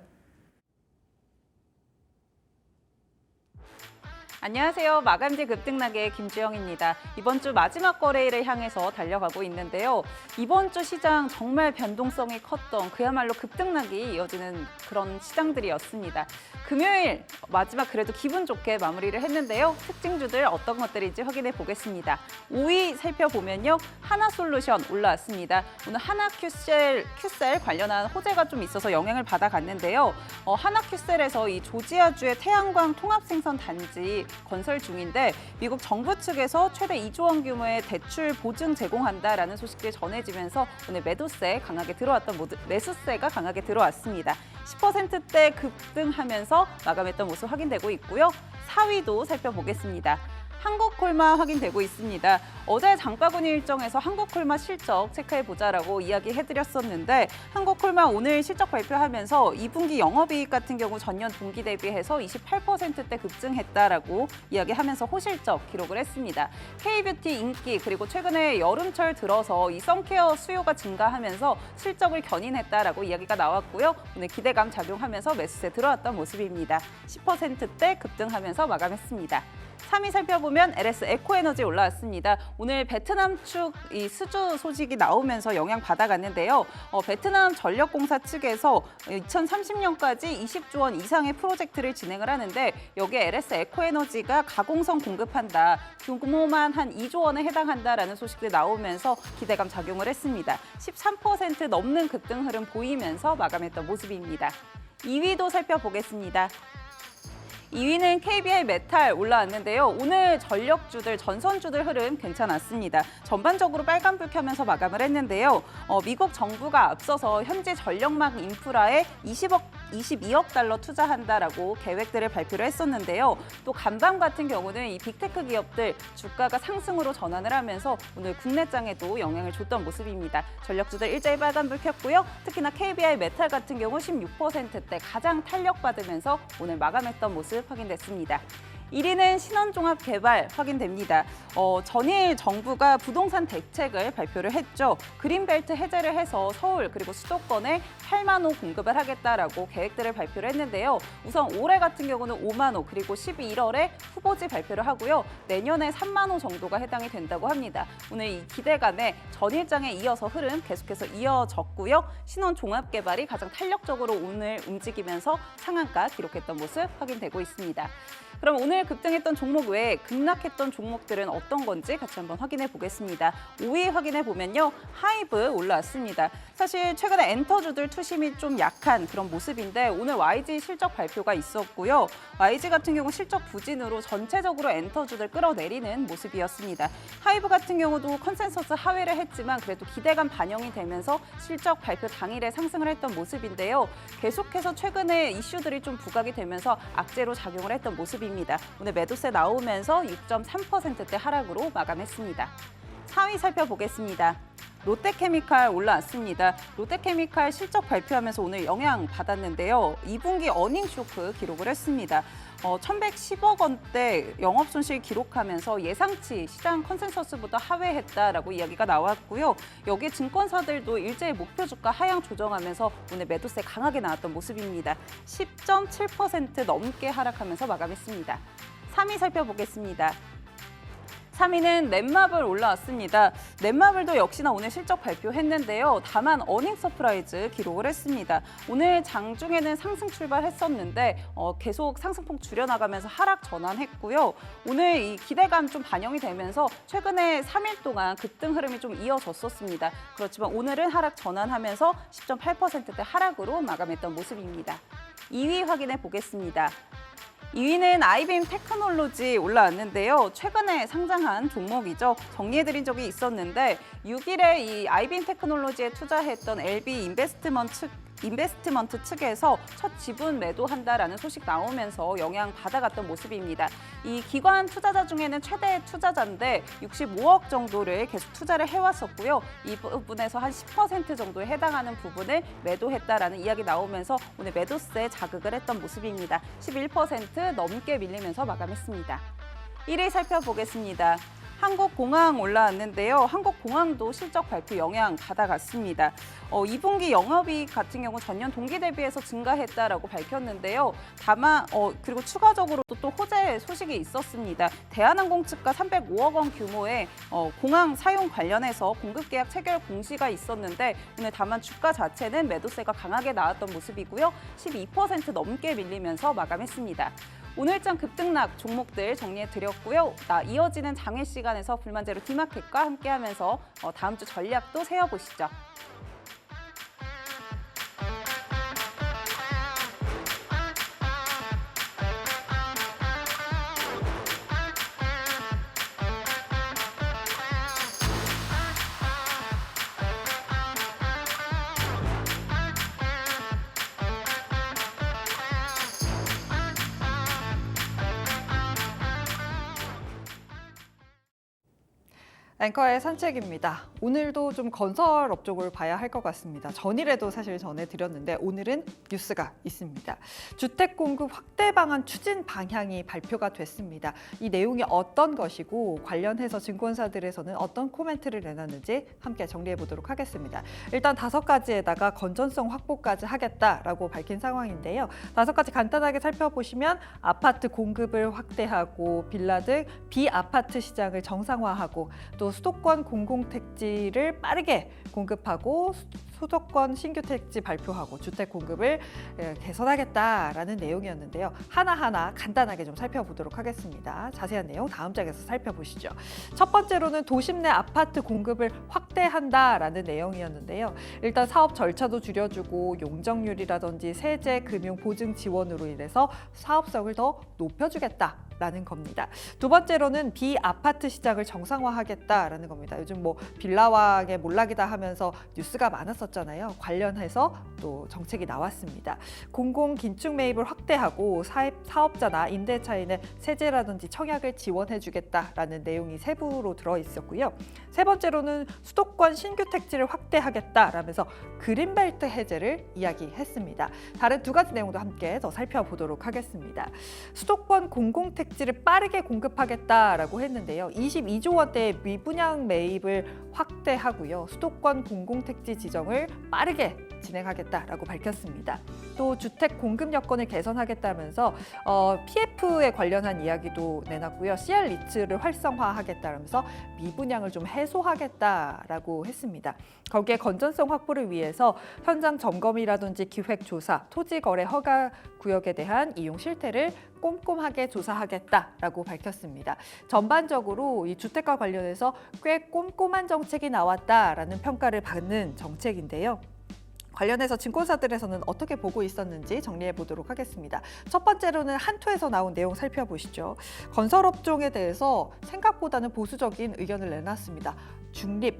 안녕하세요. 마감지 급등락의 김주영입니다. 이번 주 마지막 거래일을 향해서 달려가고 있는데요. 이번 주 시장 정말 변동성이 컸던 그야말로 급등락이 이어지는 그런 시장들이었습니다. 금요일 마지막 그래도 기분 좋게 마무리를 했는데요. 특징주들 어떤 것들인지 확인해 보겠습니다. 5위 살펴보면요. 하나솔루션 올라왔습니다. 오늘 하나큐셀 관련한 호재가 좀 있어서 영향을 받아갔는데요. 하나큐셀에서 이 조지아주의 태양광 통합생산 단지 건설 중인데 미국 정부 측에서 최대 2조 원 규모의 대출 보증 제공한다라는 소식들이 전해지면서 오늘 매수세가 강하게 들어왔습니다. 10%대 급등하면서 마감했던 모습 확인되고 있고요. 4위도 살펴보겠습니다. 한국콜마 확인되고 있습니다. 어제 장바구니 일정에서 한국콜마 실적 체크해보자라고 이야기해드렸었는데 한국콜마 오늘 실적 발표하면서 2분기 영업이익 같은 경우 전년 동기 대비해서 28%대 급증했다라고 이야기하면서 호실적 기록을 했습니다. K뷰티 인기 그리고 최근에 여름철 들어서 이 선케어 수요가 증가하면서 실적을 견인했다라고 이야기가 나왔고요. 오늘 기대감 작용하면서 매수세 들어왔던 모습입니다. 10%대 급등하면서 마감했습니다. 3위 살펴보면 LS 에코에너지 올라왔습니다. 오늘 베트남 측 이 수주 소식이 나오면서 영향 받아갔는데요. 베트남 전력공사 측에서 2030년까지 20조 원 이상의 프로젝트를 진행을 하는데 여기에 LS 에코에너지가 가공성 공급한다. 규모만 한 2조 원에 해당한다라는 소식들이 나오면서 기대감 작용을 했습니다. 13% 넘는 급등 흐름 보이면서 마감했던 모습입니다. 2위도 살펴보겠습니다. 2위는 KBI 메탈 올라왔는데요. 오늘 전력주들, 전선주들 흐름 괜찮았습니다. 전반적으로 빨간불 켜면서 마감을 했는데요. 미국 정부가 앞서서 현재 전력망 인프라에 22억 달러 투자한다라고 계획들을 발표를 했었는데요. 또 간밤 같은 경우는 이 빅테크 기업들 주가가 상승으로 전환을 하면서 오늘 국내장에도 영향을 줬던 모습입니다. 전력주들 일제히 빨간불 켰고요. 특히나 KBI 메탈 같은 경우 16%대 가장 탄력받으면서 오늘 마감했던 모습 확인됐습니다. 1위는 신원종합개발 확인됩니다. 전일 정부가 부동산 대책을 발표를 했죠. 그린벨트 해제를 해서 서울 그리고 수도권에 8만 호 공급을 하겠다라고 계획들을 발표를 했는데요. 우선 올해 같은 경우는 5만 호 그리고 11월에 후보지 발표를 하고요. 내년에 3만 호 정도가 해당이 된다고 합니다. 오늘 이 기대감에 전일장에 이어서 흐름 계속해서 이어졌고요. 신원종합개발이 가장 탄력적으로 오늘 움직이면서 상한가 기록했던 모습 확인되고 있습니다. 그럼 오늘 급등했던 종목 외에 급락했던 종목들은 어떤 건지 같이 한번 확인해 보겠습니다. 5위 확인해 보면요. 하이브 올라왔습니다. 사실 최근에 엔터주들 투심이 좀 약한 그런 모습인데 오늘 YG 실적 발표가 있었고요. YG 같은 경우 실적 부진으로 전체적으로 엔터주들 끌어내리는 모습이었습니다. 하이브 같은 경우도 컨센서스 하회를 했지만 그래도 기대감 반영이 되면서 실적 발표 당일에 상승을 했던 모습인데요. 계속해서 최근에 이슈들이 좀 부각이 되면서 악재로 작용을 했던 모습입니다. 오늘 매도세 나오면서 6.3%대 하락으로 마감했습니다. 4위 살펴보겠습니다. 롯데케미칼 올라왔습니다. 롯데케미칼 실적 발표하면서 오늘 영향 받았는데요. 2분기 어닝 쇼크 기록을 했습니다. 1,110억 원대 영업 손실 기록하면서 예상치 시장 컨센서스보다 하회했다라고 이야기가 나왔고요. 여기에 증권사들도 일제히 목표 주가 하향 조정하면서 오늘 매도세 강하게 나왔던 모습입니다. 10.7% 넘게 하락하면서 마감했습니다. 3위 살펴보겠습니다. 3위는 넷마블 올라왔습니다. 넷마블도 역시나 오늘 실적 발표했는데요. 다만 어닝 서프라이즈 기록을 했습니다. 오늘 장중에는 상승 출발했었는데 계속 상승폭 줄여나가면서 하락 전환했고요. 오늘 이 기대감 좀 반영이 되면서 최근에 3일 동안 급등 흐름이 좀 이어졌었습니다. 그렇지만 오늘은 하락 전환하면서 10.8%대 하락으로 마감했던 모습입니다. 2위 확인해 보겠습니다. 2위는 아이빔 테크놀로지 올라왔는데요. 최근에 상장한 종목이죠. 정리해드린 적이 있었는데 6일에 이 아이빔 테크놀로지에 투자했던 LB 인베스트먼트 측에서 첫 지분 매도한다라는 소식 나오면서 영향 받아갔던 모습입니다. 이 기관 투자자 중에는 최대 투자자인데 65억 정도를 계속 투자를 해왔었고요. 이 부분에서 한 10% 정도에 해당하는 부분을 매도했다라는 이야기 나오면서 오늘 매도세 자극을 했던 모습입니다. 11% 넘게 밀리면서 마감했습니다. 1위 살펴보겠습니다. 한국공항 올라왔는데요. 한국공항도 실적 발표 영향 받아갔습니다. 2분기 영업이익 같은 경우 전년 동기 대비해서 증가했다라고 밝혔는데요. 다만 그리고 추가적으로 또 호재 소식이 있었습니다. 대한항공 측과 305억 원 규모의 공항 사용 관련해서 공급 계약 체결 공시가 있었는데 오늘 다만 주가 자체는 매도세가 강하게 나왔던 모습이고요. 12% 넘게 밀리면서 마감했습니다. 오늘장 급등락 종목들 정리해드렸고요. 이어지는 장외 시간에서 불만제로 디마켓과 함께하면서 다음 주 전략도 세워보시죠. 앵커의 산책입니다. 오늘도 좀 건설 업종을 봐야 할 것 같습니다. 전일에도 사실 전해드렸는데 오늘은 뉴스가 있습니다. 주택 공급 확대 방안 추진 방향이 발표가 됐습니다. 이 내용이 어떤 것이고 관련해서 증권사들에서는 어떤 코멘트를 내놨는지 함께 정리해 보도록 하겠습니다. 일단 5가지에다가 건전성 확보까지 하겠다라고 밝힌 상황인데요. 5가지 간단하게 살펴보시면 아파트 공급을 확대하고 빌라 등 비아파트 시장을 정상화하고 또 수도권 공공택지를 빠르게 공급하고 수도권 신규 택지 발표하고 주택 공급을 개선하겠다라는 내용이었는데요. 하나하나 간단하게 좀 살펴보도록 하겠습니다. 자세한 내용 다음 장에서 살펴보시죠. 첫 번째로는 도심 내 아파트 공급을 확대한다라는 내용이었는데요. 일단 사업 절차도 줄여주고 용적률이라든지 세제, 금융, 보증 지원으로 인해서 사업성을 더 높여주겠다라는 겁니다. 두 번째로는 비아파트 시장을 정상화하겠다라는 겁니다. 요즘 뭐 빌라왕의 몰락이다 하면서 뉴스가 많았었잖아요. 관련해서 또 정책이 나왔습니다. 공공 긴축 매입을 확대하고 사업자나 임대차인의 세제라든지 청약을 지원해주겠다라는 내용이 세부로 들어 있었고요. 세 번째로는 수도권 신규 택지를 확대하겠다라면서 그린벨트 해제를 이야기했습니다. 다른 2가지 내용도 함께 더 살펴보도록 하겠습니다. 수도권 공공택지를 빠르게 공급하겠다라고 했는데요. 22조 원대의 미분양 매입을 확대하고요. 수도권 공공택지 지정을 빠르게 진행하겠다라고 밝혔습니다. 또 주택 공급 여건을 개선하겠다면서 PF에 관련한 이야기도 내놨고요. CR 리츠를 활성화하겠다면서 미분양을 좀 해소하겠다라고 했습니다. 거기에 건전성 확보를 위해서 현장 점검이라든지 기획 조사, 토지 거래 허가 구역에 대한 이용 실태를 꼼꼼하게 조사하겠다라고 밝혔습니다. 전반적으로 이 주택과 관련해서 꽤 꼼꼼한 정책이 나왔다라는 평가를 받는 정책인데요. 관련해서 증권사들에서는 어떻게 보고 있었는지 정리해 보도록 하겠습니다. 첫 번째로는 한투에서 나온 내용 살펴보시죠. 건설업종에 대해서 생각보다는 보수적인 의견을 내놨습니다. 중립,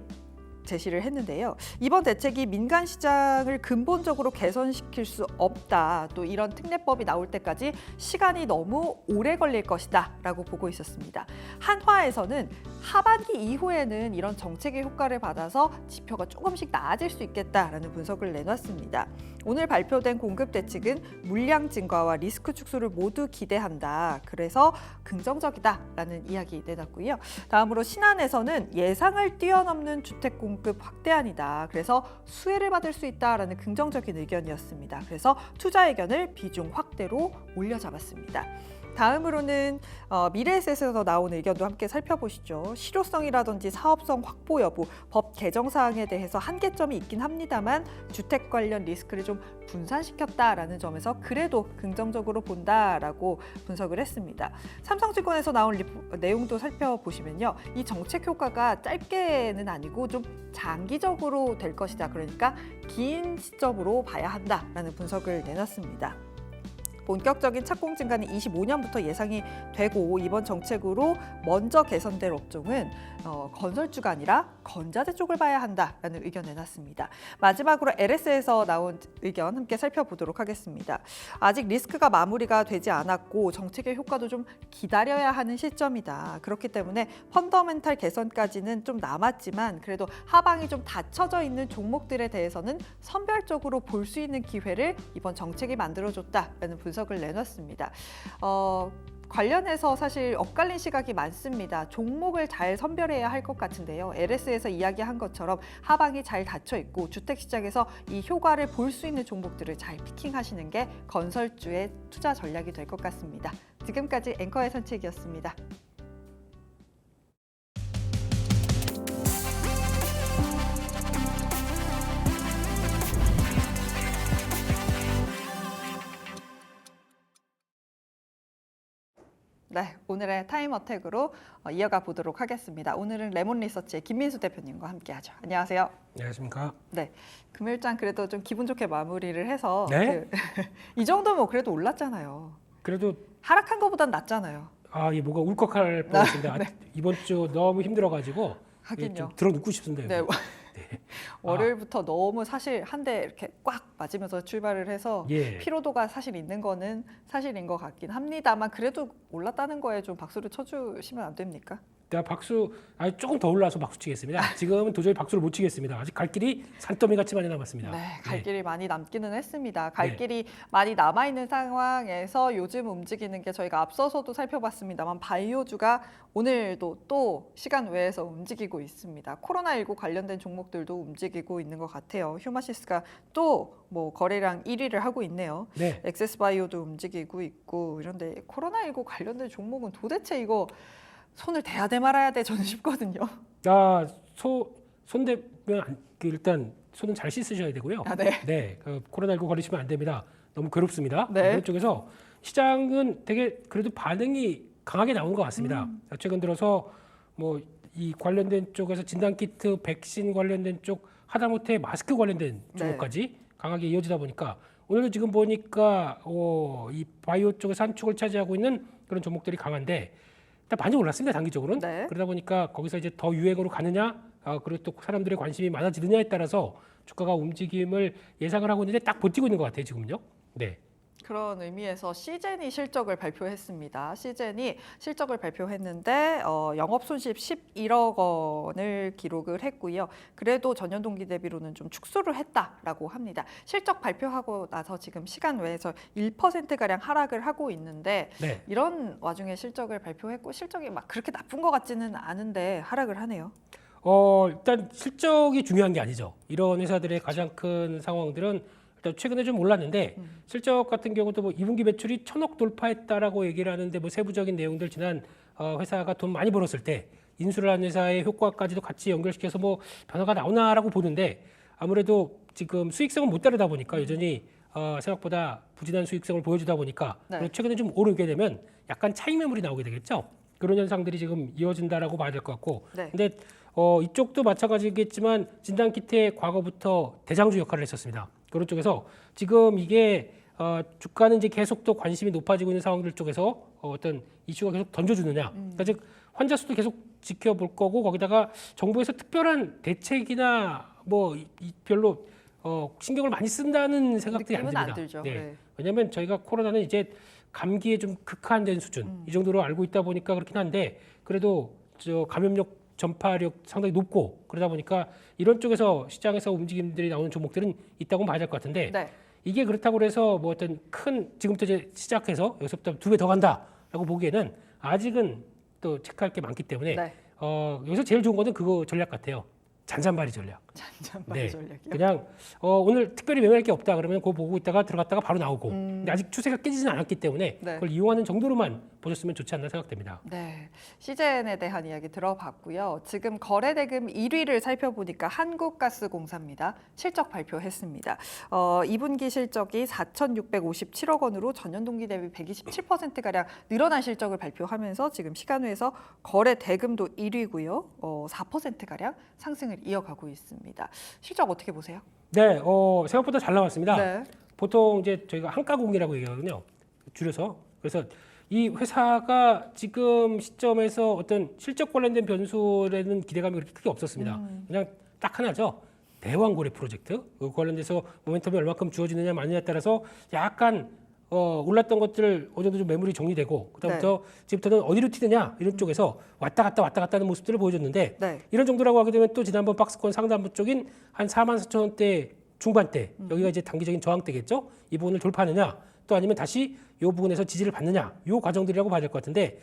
제시를 했는데요. 이번 대책이 민간 시장을 근본적으로 개선시킬 수 없다. 또 이런 특례법이 나올 때까지 시간이 너무 오래 걸릴 것이다 라고 보고 있었습니다. 한화에서는 하반기 이후에는 이런 정책의 효과를 받아서 지표가 조금씩 나아질 수 있겠다라는 분석을 내놨습니다. 오늘 발표된 공급 대책은 물량 증가와 리스크 축소를 모두 기대한다. 그래서 긍정적이다라는 이야기 내놨고요. 다음으로 신한에서는 예상을 뛰어넘는 주택 공급 확대안이다. 그래서 수혜를 받을 수 있다라는 긍정적인 의견이었습니다. 그래서 투자 의견을 비중 확대로 올려잡았습니다. 다음으로는 미래에셋에서 나온 의견도 함께 살펴보시죠. 실효성이라든지 사업성 확보 여부, 법 개정 사항에 대해서 한계점이 있긴 합니다만 주택 관련 리스크를 좀 분산시켰다라는 점에서 그래도 긍정적으로 본다라고 분석을 했습니다. 삼성증권에서 나온 내용도 살펴보시면요. 이 정책 효과가 짧게는 아니고 좀 장기적으로 될 것이다. 그러니까 긴 시점으로 봐야 한다라는 분석을 내놨습니다. 본격적인 착공 증가는 25년부터 예상이 되고 이번 정책으로 먼저 개선될 업종은 건설주가 아니라 건자재 쪽을 봐야 한다라는 의견 내놨습니다. 마지막으로 LS에서 나온 의견 함께 살펴보도록 하겠습니다. 아직 리스크가 마무리가 되지 않았고 정책의 효과도 좀 기다려야 하는 시점이다. 그렇기 때문에 펀더멘탈 개선까지는 좀 남았지만 그래도 하방이 좀 닫혀져 있는 종목들에 대해서는 선별적으로 볼 수 있는 기회를 이번 정책이 만들어줬다라는 분석을 내놨습니다. 관련해서 사실 엇갈린 시각이 많습니다. 종목을 잘 선별해야 할 것 같은데요. LS에서 이야기한 것처럼 하방이 잘 닫혀 있고 주택시장에서 이 효과를 볼 수 있는 종목들을 잘 피킹하시는 게 건설주의 투자 전략이 될 것 같습니다. 지금까지 앵커의 선책이었습니다. 네, 오늘의 타임어택으로 이어가 보도록 하겠습니다. 오늘은 레몬리서치의 김민수 대표님과 함께하죠. 안녕하세요. 안녕하십니까. 네, 금요일장 그래도 좀 기분 좋게 마무리를 해서 네? 이 정도면 그래도 올랐잖아요. 그래도 하락한 것보단 낫잖아요. 이 뭐가 울컥할 뻔했습니다. 네. 이번 주 너무 힘들어가지고 하긴요. 좀 들어눕고 싶은데요. 네. 월요일부터 너무 사실 한 대 이렇게 꽉 맞으면서 출발을 해서 예. 피로도가 사실 있는 거는 사실인 것 같긴 합니다만 그래도 올랐다는 거에 좀 박수를 쳐주시면 안 됩니까? 내가 박수 조금 더 올라서 박수 치겠습니다. 지금은 도저히 박수를 못 치겠습니다. 아직 갈 길이 산더미 같이 많이 남았습니다. 네, 갈 길이 많이 남기는 했습니다. 갈 네. 길이 많이 남아있는 상황에서 요즘 움직이는 게 저희가 앞서서도 살펴봤습니다만 바이오주가 오늘도 또 시간 외에서 움직이고 있습니다. 코로나19 관련된 종목들도 움직이고 있는 것 같아요. 휴마시스가 또 뭐 거래량 1위를 하고 있네요. 네. 엑세스바이오도 움직이고 있고 이런데 코로나19 관련된 종목은 도대체 이거 손을 대야 돼 말아야 돼 저는 싶거든요. 손 대면 일단 손은 잘 씻으셔야 되고요. 네. 코로나19 걸리시면 안 됩니다. 너무 괴롭습니다. 네. 그런 쪽에서 시장은 되게 그래도 반응이 강하게 나온 것 같습니다. 최근 들어서 뭐 이 관련된 쪽에서 진단키트, 백신 관련된 쪽, 하다못해 마스크 관련된 쪽까지 강하게 이어지다 보니까 오늘도 지금 보니까 이 바이오 쪽에서 한 축을 차지하고 있는 그런 종목들이 강한데 일단 많이 올랐습니다. 단기적으로는. 네. 그러다 보니까 거기서 이제 더 유행으로 가느냐, 그리고 또 사람들의 관심이 많아지느냐에 따라서 주가가 움직임을 예상을 하고 있는데 딱 버티고 있는 것 같아요. 지금요. 네. 그런 의미에서 시젠이 실적을 발표했습니다. 시젠이 실적을 발표했는데 영업 손실 11억 원을 기록을 했고요. 그래도 전년 동기 대비로는 좀 축소를 했다라고 합니다. 실적 발표하고 나서 지금 시간 외에서 1%가량 하락을 하고 있는데 네. 이런 와중에 실적을 발표했고 실적이 막 그렇게 나쁜 것 같지는 않은데 하락을 하네요. 일단 실적이 중요한 게 아니죠. 이런 회사들의 가장 큰 상황들은 일단 최근에 좀 올랐는데 실적 같은 경우도 뭐 2분기 매출이 1,000억 돌파했다라고 얘기를 하는데 뭐 세부적인 내용들 지난 회사가 돈 많이 벌었을 때 인수를 한 회사의 효과까지도 같이 연결시켜서 뭐 변화가 나오나라고 보는데 아무래도 지금 수익성은 못 따르다 보니까 여전히 생각보다 부진한 수익성을 보여주다 보니까 그리고 최근에 좀 오르게 되면 약간 차익 매물이 나오게 되겠죠. 그런 현상들이 지금 이어진다라고 봐야 될 것 같고 근데 이쪽도 마찬가지겠지만 진단키트의 과거부터 대장주 역할을 했었습니다. 그런 쪽에서 지금 이게 주가는 이제 계속 또 관심이 높아지고 있는 상황들 쪽에서 어떤 이슈가 계속 던져주느냐, 그러니까 즉 환자 수도 계속 지켜볼 거고 거기다가 정부에서 특별한 대책이나 뭐 별로 신경을 많이 쓴다는 생각들이 안 느낌은 듭니다. 안 들죠. 네. 네. 왜냐하면 저희가 코로나는 이제 감기에 좀 극한된 수준 이 정도로 알고 있다 보니까 그렇긴 한데 그래도 저 감염력 전파력 상당히 높고 그러다 보니까 이런 쪽에서 시장에서 움직임들이 나오는 종목들은 있다고 봐야 될 것 같은데 네. 이게 그렇다고 해서 뭐 어떤 큰 지금부터 이제 시작해서 여기서부터 2배 더 간다라고 보기에는 아직은 또 체크할 게 많기 때문에 네. 여기서 제일 좋은 거는 그거 전략 같아요. 잔잔바리 전략. 잔잔바리 네. 전략이요. 그냥 오늘 특별히 매매할 게 없다 그러면 그거 보고 있다가 들어갔다가 바로 나오고 근데 아직 추세가 깨지진 않았기 때문에 네. 그걸 이용하는 정도로만 보셨으면 좋지 않나 생각됩니다. 네, 시젠에 대한 이야기 들어봤고요. 지금 거래대금 1위를 살펴보니까 한국가스공사입니다. 실적 발표했습니다. 2분기 실적이 4,657억 원으로 전년 동기 대비 127%가량 늘어난 실적을 발표하면서 지금 시간외에서 거래대금도 1위고요. 4%가량 상승을 이어가고 있습니다. 실적 어떻게 보세요? 네, 생각보다 잘 나왔습니다. 네. 보통 이제 저희가 한가공이라고 얘기하거든요. 줄여서. 그래서 이 회사가 지금 시점에서 어떤 실적 관련된 변수라는 기대감이 그렇게 크게 없었습니다. 그냥 딱 하나죠. 대왕고래 프로젝트. 그 관련돼서 모멘텀이 얼마큼 주어지느냐 마느냐에 따라서 약간 올랐던 것들 어느 정도 좀 매물이 정리되고 그다음부터 지금부터는 어디로 튀느냐 이런 쪽에서 왔다 갔다 하는 모습들을 보여줬는데 네. 이런 정도라고 하게 되면 또 지난번 박스권 상단부 쪽인 한 44,000원대 중반대 여기가 이제 단기적인 저항대겠죠. 이 부분을 돌파하느냐 또 아니면 다시 이 부분에서 지지를 받느냐 이 과정들이라고 봐야 될 것 같은데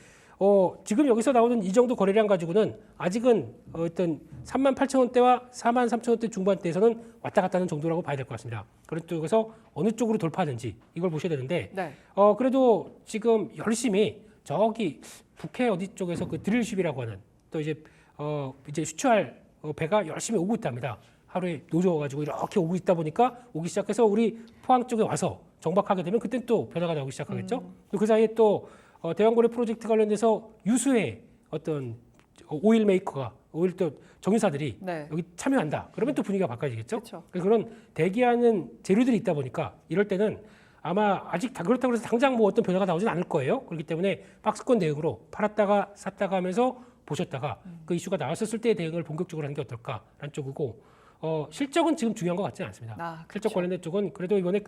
지금 여기서 나오는 이 정도 거래량 가지고는 아직은 어떤 38,000원대와 43,000원대 중반대에서는 왔다 갔다 하는 정도라고 봐야 될 것 같습니다. 그런 쪽에서 어느 쪽으로 돌파하는지 이걸 보셔야 되는데 네. 그래도 지금 열심히 저기 북해 어디 쪽에서 그 드릴십이라고 하는 또 이제 수출할 배가 열심히 오고 있답니다. 하루에 노져가지고 이렇게 오고 있다 보니까 오기 시작해서 우리 포항 쪽에 와서 정박하게 되면 그땐 또 변화가 나오기 시작하겠죠. 그 사이에 또 대왕고래 프로젝트 관련돼서 유수의 어떤 오일 메이커가 오일 또 정유사들이 네. 여기 참여한다. 그러면 또 분위기가 바꿔지겠죠. 그렇죠. 그래서 그런 대기하는 재료들이 있다 보니까 이럴 때는 아마 아직 다 그렇다고 해서 당장 뭐 어떤 변화가 나오진 않을 거예요. 그렇기 때문에 박스권 대응으로 팔았다가 샀다가 하면서 보셨다가 그 이슈가 나왔었을 때의 대응을 본격적으로 하는 게 어떨까라는 쪽이고 실적은 지금 중요한 것 같지는 않습니다. 실적 그렇죠. 관련된 쪽은 그래도 이번에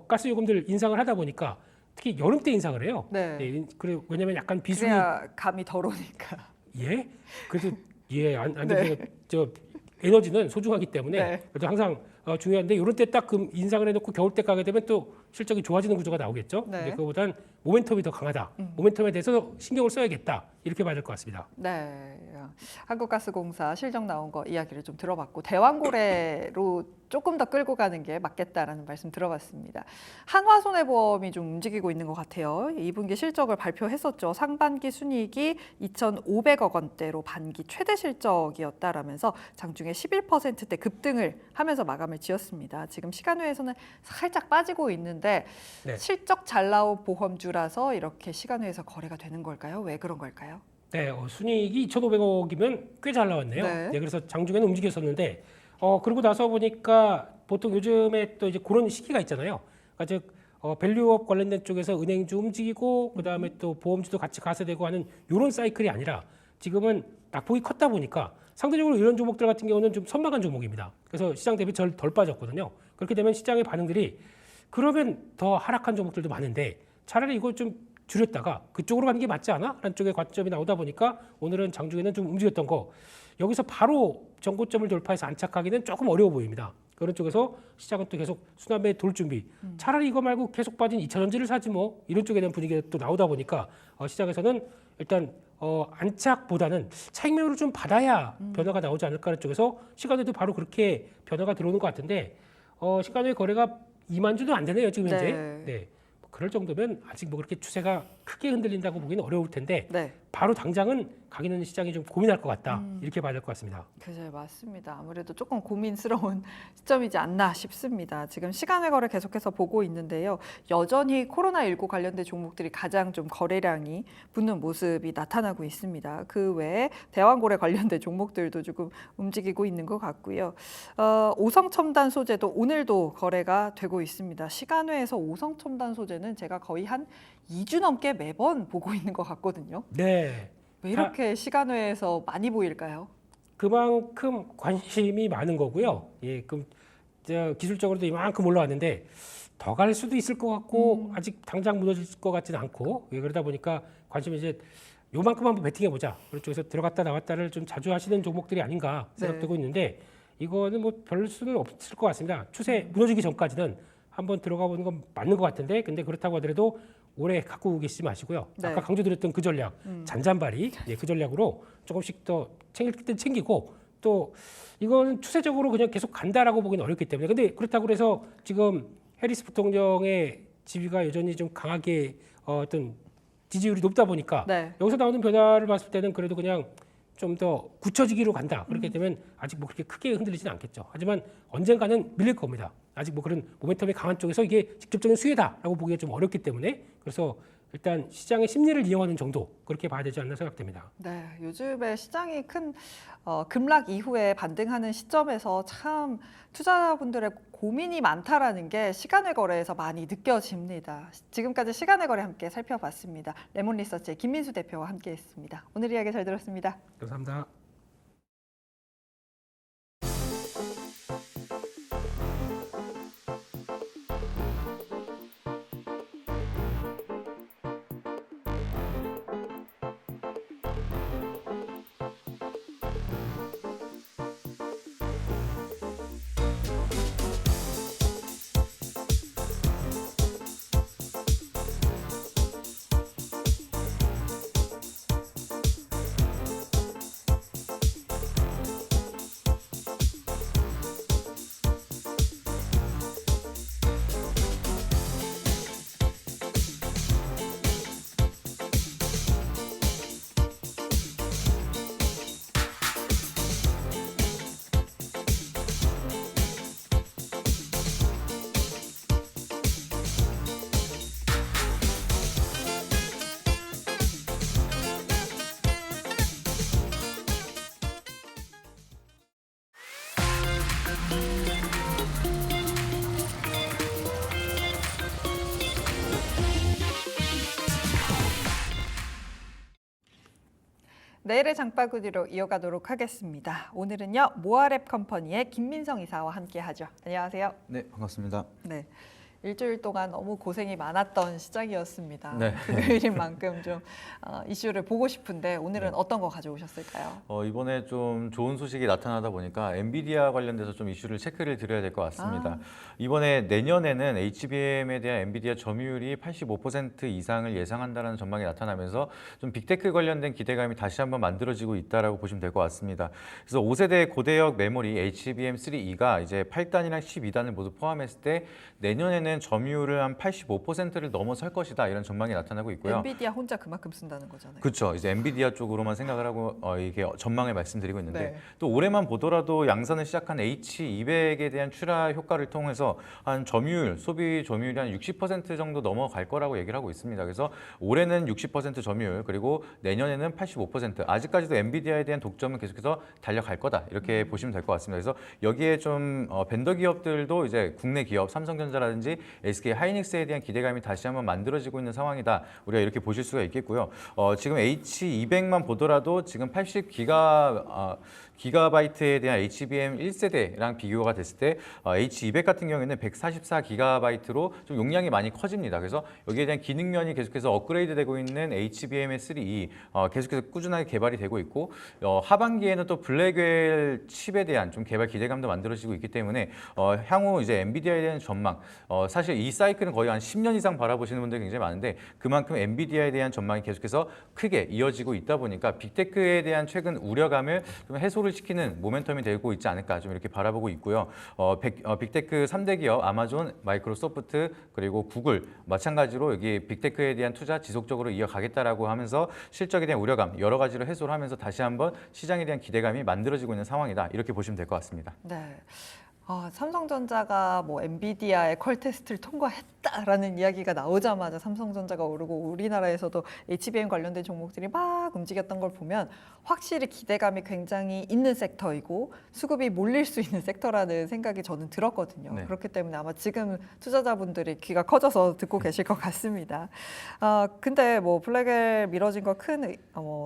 가스 요금들 인상을 하다 보니까 특히 여름 때 인상을 해요. 네. 그래 왜냐하면 약간 비수기 그래야 감이 덜 오니까. 예 그래도 안 네. 되면 저 에너지는 소중하기 때문에 네. 그래도 항상 중요한데 이런 때 딱 그 인상을 해놓고 겨울 때 가게 되면 또 실적이 좋아지는 구조가 나오겠죠. 네. 근데 그거보단 모멘텀이 더 강하다. 모멘텀에 대해서 신경을 써야겠다. 이렇게 봐야 될 것 같습니다. 네, 한국가스공사 실적 나온 거 이야기를 좀 들어봤고 대왕고래로 조금 더 끌고 가는 게 맞겠다라는 말씀 들어봤습니다. 한화손해보험이 좀 움직이고 있는 것 같아요. 2분기 실적을 발표했었죠. 상반기 순이익이 2,500억 원대로 반기 최대 실적이었다라면서 장중에 11%대 급등을 하면서 마감을 지었습니다. 지금 시간외에서는 살짝 빠지고 있는데 네. 실적 잘 나온 보험주라서 이렇게 시간외에서 거래가 되는 걸까요? 왜 그런 걸까요? 네, 순이익이 2,500억이면 꽤 잘 나왔네요. 네. 그래서 장중에는 움직였었는데 그러고 나서 보니까 보통 요즘에 또 이제 그런 시기가 있잖아요. 그러니까 즉 밸류업 관련된 쪽에서 은행주 움직이고 그다음에 또 보험주도 같이 가세되고 하는 이런 사이클이 아니라 지금은 낙폭이 컸다 보니까 상대적으로 이런 종목들 같은 경우는 좀 선망한 종목입니다. 그래서 시장 대비 덜 빠졌거든요. 그렇게 되면 시장의 반응들이 그러면 더 하락한 종목들도 많은데 차라리 이걸 좀 줄였다가 그쪽으로 가는 게 맞지 않아? 라는 쪽의 관점이 나오다 보니까 오늘은 장중에는 좀 움직였던 거 여기서 바로 전고점을 돌파해서 안착하기는 조금 어려워 보입니다. 그런 쪽에서 시장은 또 계속 순환매에 돌 준비. 차라리 이거 말고 계속 빠진 2차전지를 사지 뭐 이런 쪽에 대한 분위기가 또 나오다 보니까 시장에서는 일단 안착보다는 차익 매물을 좀 받아야 변화가 나오지 않을까라는 쪽에서 시간에도 바로 그렇게 변화가 들어오는 것 같은데 시간의 거래가 2만 주도 안 되네요 지금 현재. 네. 그럴 정도면 아직 뭐 그렇게 추세가 크게 흔들린다고 보기는 어려울 텐데 네. 바로 당장은 가기는 시장이 좀 고민할 것 같다 이렇게 봐야 될 것 같습니다. 그죠, 맞습니다. 아무래도 조금 고민스러운 시점이지 않나 싶습니다. 지금 시간외 거래 계속해서 보고 있는데요. 여전히 코로나19 관련된 종목들이 가장 좀 거래량이 붙는 모습이 나타나고 있습니다. 그 외에 대왕고래 관련된 종목들도 조금 움직이고 있는 것 같고요. 오성첨단 소재도 오늘도 거래가 되고 있습니다. 시간외에서 오성첨단 소재는 제가 거의 한 2주 넘게 매번 보고 있는 것 같거든요. 네. 왜 이렇게 시간외에서 많이 보일까요? 그만큼 관심이 많은 거고요. 예, 그럼 기술적으로도 이만큼 올라왔는데 더 갈 수도 있을 것 같고 아직 당장 무너질 것 같지는 않고 예, 그러다 보니까 관심이 이제 요만큼 한번 베팅해 보자. 그쪽에서 들어갔다 나왔다를 좀 자주 하시는 종목들이 아닌가 생각되고 있는데 이거는 뭐 별 수는 없을 것 같습니다. 추세 무너지기 전까지는 한번 들어가 보는 건 맞는 것 같은데 근데 그렇다고 하더라도 오래 갖고 계시지 마시고요. 네. 아까 강조드렸던 그 전략 잔잔바리 예, 그 전략으로 조금씩 더 챙길 때 챙기고 또 이거는 추세적으로 그냥 계속 간다라고 보기는 어렵기 때문에 근데 그렇다고 그래서 지금 해리스 부통령의 지위가 여전히 좀 강하게 어떤 지지율이 높다 보니까 네. 여기서 나오는 변화를 봤을 때는 그래도 그냥 좀 더 굳혀지기로 간다. 그렇기 때문에 아직 뭐 그렇게 크게 흔들리지는 않겠죠. 하지만 언젠가는 밀릴 겁니다. 아직 뭐 그런 모멘텀이 강한 쪽에서 이게 직접적인 수혜다라고 보기가 좀 어렵기 때문에 그래서 일단 시장의 심리를 이용하는 정도 그렇게 봐야 되지 않나 생각됩니다. 네, 요즘에 시장이 큰 급락 이후에 반등하는 시점에서 참 투자자분들의 고민이 많다라는 게 시간외 거래에서 많이 느껴집니다. 지금까지 시간외 거래 함께 살펴봤습니다. 레몬리서치의 김민수 대표와 함께했습니다. 오늘 이야기 잘 들었습니다. 감사합니다. 내일의 장바구니로 이어가도록 하겠습니다. 오늘은요 모아랩 컴퍼니의 김민성 이사와 함께하죠. 안녕하세요. 네, 반갑습니다. 네, 일주일 동안 너무 고생이 많았던 시장이었습니다. 네. 금요일인 만큼 좀 이슈를 보고 싶은데 오늘은 네. 어떤 거 가져오셨을까요? 이번에 좀 좋은 소식이 나타나다 보니까 엔비디아 관련돼서 좀 이슈를 체크를 드려야 될 것 같습니다. 이번에 내년에는 HBM에 대한 엔비디아 점유율이 85% 이상을 예상한다는 전망이 나타나면서 좀 빅테크 관련된 기대감이 다시 한번 만들어지고 있다라고 보시면 될 것 같습니다. 그래서 5세대 고대역 메모리 HBM3E가 이제 8단이랑 12단을 모두 포함했을 때 내년에는 점유율을 한 85%를 넘어설 것이다 이런 전망이 나타나고 있고요. 엔비디아 혼자 그만큼 쓴다는 거잖아요. 그렇죠. 이제 엔비디아 쪽으로만 생각을 하고 이게 전망을 말씀드리고 있는데 네. 또 올해만 보더라도 양산을 시작한 H200에 대한 출하 효과를 통해서 한 점유율, 소비 점유율이 한 60% 정도 넘어갈 거라고 얘기를 하고 있습니다. 그래서 올해는 60% 점유율 그리고 내년에는 85%. 아직까지도 엔비디아에 대한 독점은 계속해서 달려갈 거다 이렇게 보시면 될 것 같습니다. 그래서 여기에 좀 벤더 기업들도 이제 국내 기업 삼성전자라든지 SK 하이닉스에 대한 기대감이 다시 한번 만들어지고 있는 상황이다. 우리가 이렇게 보실 수가 있겠고요. 지금 H200만 보더라도 지금 80기가바이트에 대한 HBM 1세대랑 비교가 됐을 때 H200 같은 경우에는 144기가바이트로 좀 용량이 많이 커집니다. 그래서 여기에 대한 기능면이 계속해서 업그레이드되고 있는 HBM의 3E 계속해서 꾸준하게 개발이 되고 있고 하반기에는 또 블랙웰 칩에 대한 좀 개발 기대감도 만들어지고 있기 때문에 향후 이제 엔비디아에 대한 전망 사실 이 사이클은 거의 한 10년 이상 바라보시는 분들이 굉장히 많은데 그만큼 엔비디아에 대한 전망이 계속해서 크게 이어지고 있다 보니까 빅테크에 대한 최근 우려감을 좀 해소를 시키는 모멘텀이 되고 있지 않을까 좀 이렇게 바라보고 있고요. 빅테크 3대 기업 아마존, 마이크로소프트 그리고 구글 마찬가지로 여기 빅테크에 대한 투자 지속적으로 이어가겠다라고 하면서 실적에 대한 우려감 여러 가지로 해소를 하면서 다시 한번 시장에 대한 기대감이 만들어지고 있는 상황이다. 이렇게 보시면 될 것 같습니다. 네. 삼성전자가 뭐 엔비디아의 퀄 테스트를 통과했다라는 이야기가 나오자마자 삼성전자가 오르고 우리나라에서도 HBM 관련된 종목들이 막 움직였던 걸 보면 확실히 기대감이 굉장히 있는 섹터이고 수급이 몰릴 수 있는 섹터라는 생각이 저는 들었거든요. 네. 그렇기 때문에 아마 지금 투자자분들이 귀가 커져서 듣고 계실 것 같습니다. 근데 뭐 블랙엘 미뤄진 거 큰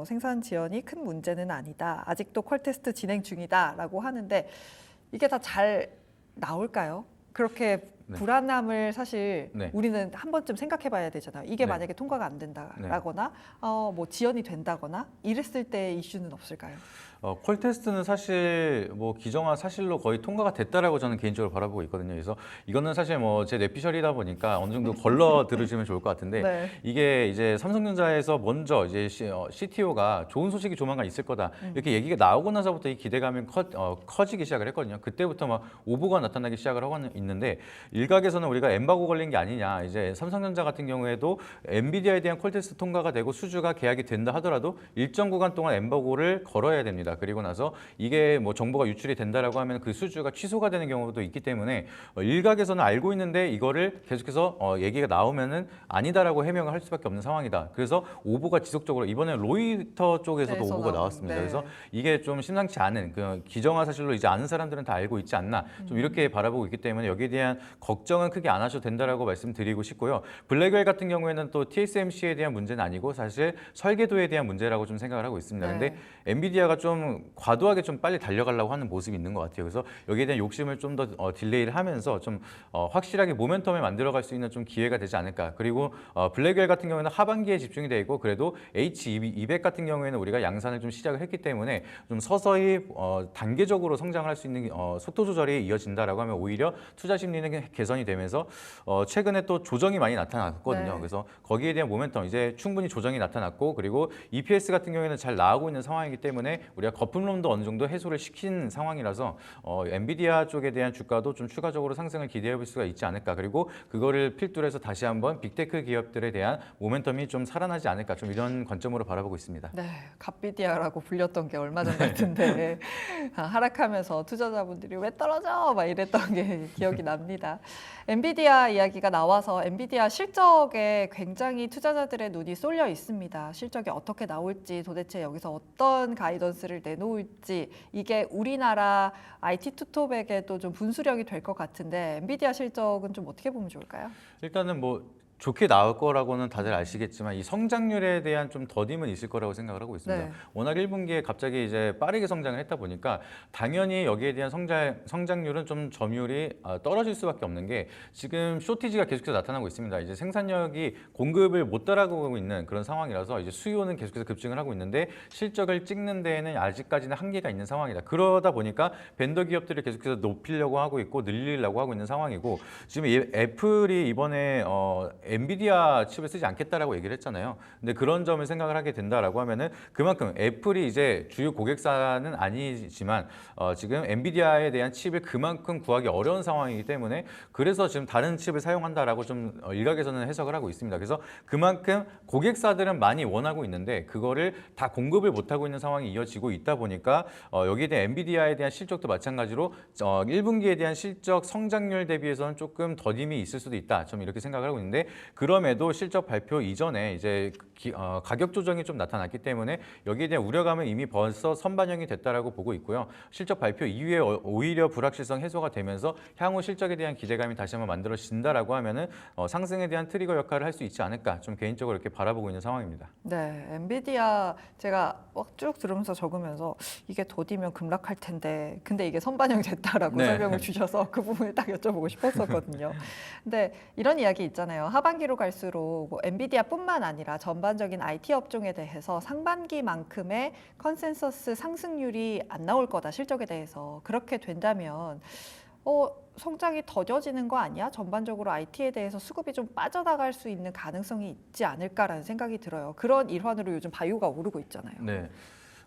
생산 지연이 큰 문제는 아니다. 아직도 퀄 테스트 진행 중이다라고 하는데 이게 다 잘 나올까요? 그렇게 네. 불안함을 사실 네. 우리는 한 번쯤 생각해 봐야 되잖아요. 이게 네. 만약에 통과가 안 된다거나 뭐 지연이 된다거나 이랬을 때 이슈는 없을까요? 퀄 테스트는 사실 뭐 기정화 사실로 거의 통과가 됐다라고 저는 개인적으로 바라보고 있거든요. 그래서 이거는 사실 뭐 제 뇌피셜이다 보니까 어느 정도 걸러 들으시면 좋을 것 같은데 네. 이게 이제 삼성전자에서 먼저 이제 CTO가 좋은 소식이 조만간 있을 거다 이렇게 얘기가 나오고 나서부터 이 기대감이 커지기 시작을 했거든요. 그때부터 막 오보가 나타나기 시작을 하고 있는데 일각에서는 우리가 엠바고 걸린 게 아니냐. 이제 삼성전자 같은 경우에도 엔비디아에 대한 퀄 테스트 통과가 되고 수주가 계약이 된다 하더라도 일정 구간 동안 엠바고를 걸어야 됩니다. 그리고 나서 이게 뭐 정보가 유출이 된다라고 하면 그 수주가 취소가 되는 경우도 있기 때문에 일각에서는 알고 있는데 이거를 계속해서 얘기가 나오면은 아니다라고 해명을 할 수밖에 없는 상황이다. 그래서 오보가 지속적으로 이번에 로이터 쪽에서도 오보가 나왔습니다. 네. 그래서 이게 좀 심상치 않은 그 기정화 사실로 이제 아는 사람들은 다 알고 있지 않나 좀 이렇게 바라보고 있기 때문에 여기에 대한 걱정은 크게 안 하셔도 된다라고 말씀드리고 싶고요. 블랙웰 같은 경우에는 또 TSMC에 대한 문제는 아니고 사실 설계도에 대한 문제라고 좀 생각을 하고 있습니다. 네. 근데 엔비디아가 좀 과도하게 좀 빨리 달려가려고 하는 모습이 있는 것 같아요. 그래서 여기에 대한 욕심을 좀 더 딜레이를 하면서 좀 확실하게 모멘텀에 만들어갈 수 있는 좀 기회가 되지 않을까. 그리고 블랙웰 같은 경우에는 하반기에 집중이 돼 있고 그래도 H200 같은 경우에는 우리가 양산을 좀 시작을 했기 때문에 좀 서서히 단계적으로 성장할 수 있는 속도 조절이 이어진다라고 하면 오히려 투자 심리는 개선이 되면서 최근에 또 조정이 많이 나타났거든요. 네. 그래서 거기에 대한 모멘텀 이제 충분히 조정이 나타났고 그리고 EPS 같은 경우에는 잘 나오고 있는 상황이기 때문에 우리가 거품론도 어느 정도 해소를 시킨 상황이라서 엔비디아 쪽에 대한 주가도 좀 추가적으로 상승을 기대해 볼 수가 있지 않을까. 그리고 그거를 필두로 해서 다시 한번 빅테크 기업들에 대한 모멘텀이 좀 살아나지 않을까. 좀 이런 관점으로 바라보고 있습니다. 네, 갓비디아라고 불렸던 게 얼마 전 같은데 하락하면서 투자자분들이 왜 떨어져? 막 이랬던 게 기억이 납니다. 엔비디아 이야기가 나와서 엔비디아 실적에 굉장히 투자자들의 눈이 쏠려 있습니다. 실적이 어떻게 나올지 도대체 여기서 어떤 가이던스를 내놓을지 이게 우리나라 IT 투톱에게도 좀 분수령이 될 것 같은데 엔비디아 실적은 좀 어떻게 보면 좋을까요? 일단은 뭐 좋게 나올 거라고는 다들 아시겠지만 이 성장률에 대한 좀 더딤은 있을 거라고 생각을 하고 있습니다. 네. 워낙 1분기에 갑자기 이제 빠르게 성장을 했다 보니까 당연히 여기에 대한 성장률은 좀 점유율이 떨어질 수밖에 없는 게 지금 쇼티지가 계속해서 나타나고 있습니다. 이제 생산력이 공급을 못 따라가고 있는 그런 상황이라서 이제 수요는 계속해서 급증을 하고 있는데 실적을 찍는 데에는 아직까지는 한계가 있는 상황이다. 그러다 보니까 벤더 기업들이 계속해서 높이려고 하고 있고 늘리려고 하고 있는 상황이고 지금 애플이 이번에 엔비디아 칩을 쓰지 않겠다라고 얘기를 했잖아요. 근데 그런 점을 생각을 하게 된다라고 하면은 그만큼 애플이 이제 주요 고객사는 아니지만 지금 엔비디아에 대한 칩을 그만큼 구하기 어려운 상황이기 때문에 그래서 지금 다른 칩을 사용한다라고 좀 일각에서는 해석을 하고 있습니다. 그래서 그만큼 고객사들은 많이 원하고 있는데 그거를 다 공급을 못하고 있는 상황이 이어지고 있다 보니까 여기에 대한 엔비디아에 대한 실적도 마찬가지로 1분기에 대한 실적 성장률 대비해서는 조금 더딤이 있을 수도 있다. 좀 이렇게 생각을 하고 있는데 그럼에도 실적 발표 이전에 이제 가격 조정이 좀 나타났기 때문에 여기에 대한 우려감은 이미 벌써 선반영이 됐다라고 보고 있고요. 실적 발표 이후에 오히려 불확실성 해소가 되면서 향후 실적에 대한 기대감이 다시 한번 만들어진다라고 하면은 상승에 대한 트리거 역할을 할 수 있지 않을까 좀 개인적으로 이렇게 바라보고 있는 상황입니다. 네, 엔비디아 제가 쭉 들으면서 적으면서 이게 더디면 급락할 텐데 근데 이게 선반영이 됐다라고 네. 설명을 주셔서 그 부분을 딱 여쭤보고 싶었었거든요. 근데 이런 이야기 있잖아요. 하반기로 갈수록 뭐 엔비디아뿐만 아니라 전반적인 IT 업종에 대해서 상반기만큼의 컨센서스 상승률이 안 나올 거다 실적에 대해서 그렇게 된다면 성장이 더뎌지는 거 아니야? 전반적으로 IT에 대해서 수급이 좀 빠져나갈 수 있는 가능성이 있지 않을까라는 생각이 들어요. 그런 일환으로 요즘 바이오가 오르고 있잖아요. 네.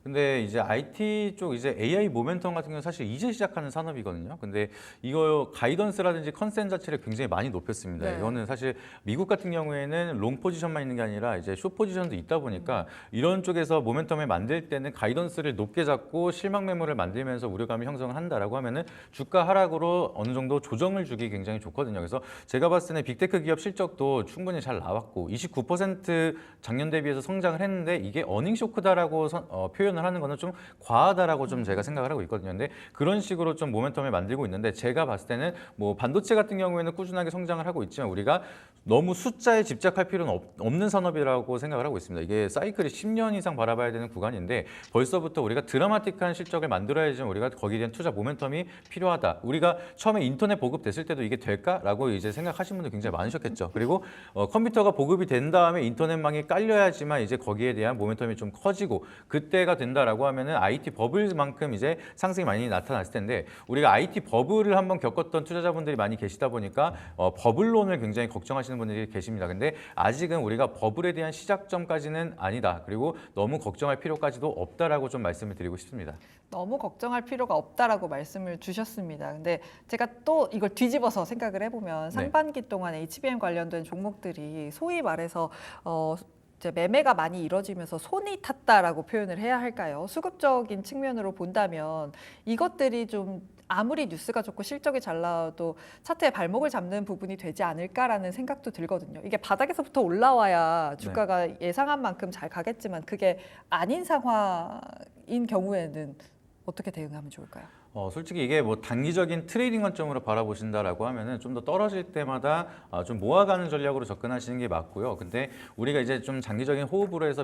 근데 이제 IT 쪽 이제 AI 모멘텀 같은 경우는 사실 이제 시작하는 산업이거든요. 근데 이거 가이던스라든지 컨센 자체를 굉장히 많이 높였습니다. 네. 이거는 사실 미국 같은 경우에는 롱 포지션만 있는 게 아니라 이제 숏 포지션도 있다 보니까 이런 쪽에서 모멘텀을 만들 때는 가이던스를 높게 잡고 실망 매물을 만들면서 우려감을 형성을 한다라고 하면은 주가 하락으로 어느 정도 조정을 주기 굉장히 좋거든요. 그래서 제가 봤을 때는 빅테크 기업 실적도 충분히 잘 나왔고 29% 작년 대비해서 성장을 했는데 이게 어닝 쇼크다라고 표현을 하는 거는 좀 과하다라고 좀 제가 생각을 하고 있거든요. 근데 그런 식으로 좀 모멘텀을 만들고 있는데 제가 봤을 때는 뭐 반도체 같은 경우에는 꾸준하게 성장을 하고 있지만 우리가 너무 숫자에 집착할 필요는 없는 산업이라고 생각을 하고 있습니다. 이게 사이클이 10년 이상 바라봐야 되는 구간인데 벌써부터 우리가 드라마틱한 실적을 만들어야지만 우리가 거기에 대한 투자 모멘텀이 필요하다. 우리가 처음에 인터넷 보급됐을 때도 이게 될까라고 이제 생각하신 분들 굉장히 많으셨겠죠. 그리고 컴퓨터가 보급이 된 다음에 인터넷망이 깔려야지만 이제 거기에 대한 모멘텀이 좀 커지고 그때가 된다라고 하면은 IT 버블만큼 이제 상승이 많이 나타났을 텐데 우리가 IT 버블을 한번 겪었던 투자자분들이 많이 계시다 보니까 버블론을 굉장히 걱정하시는 분들이 계십니다. 근데 아직은 우리가 버블에 대한 시작점까지는 아니다. 그리고 너무 걱정할 필요까지도 없다라고 좀 말씀을 드리고 싶습니다. 너무 걱정할 필요가 없다라고 말씀을 주셨습니다. 근데 제가 또 이걸 뒤집어서 생각을 해보면 상반기 동안 HBM 관련된 종목들이 소위 말해서 이제 매매가 많이 이뤄지면서 손이 탔다라고 표현을 해야 할까요? 수급적인 측면으로 본다면 이것들이 좀 아무리 뉴스가 좋고 실적이 잘 나와도 차트에 발목을 잡는 부분이 되지 않을까라는 생각도 들거든요. 이게 바닥에서부터 올라와야 주가가 예상한 만큼 잘 가겠지만 그게 아닌 상황인 경우에는 어떻게 대응하면 좋을까요? 솔직히 이게 뭐 단기적인 트레이딩 관점으로 바라보신다라고 하면은 좀 더 떨어질 때마다 좀 모아가는 전략으로 접근하시는 게 맞고요. 근데 우리가 이제 좀 장기적인 호흡으로 해서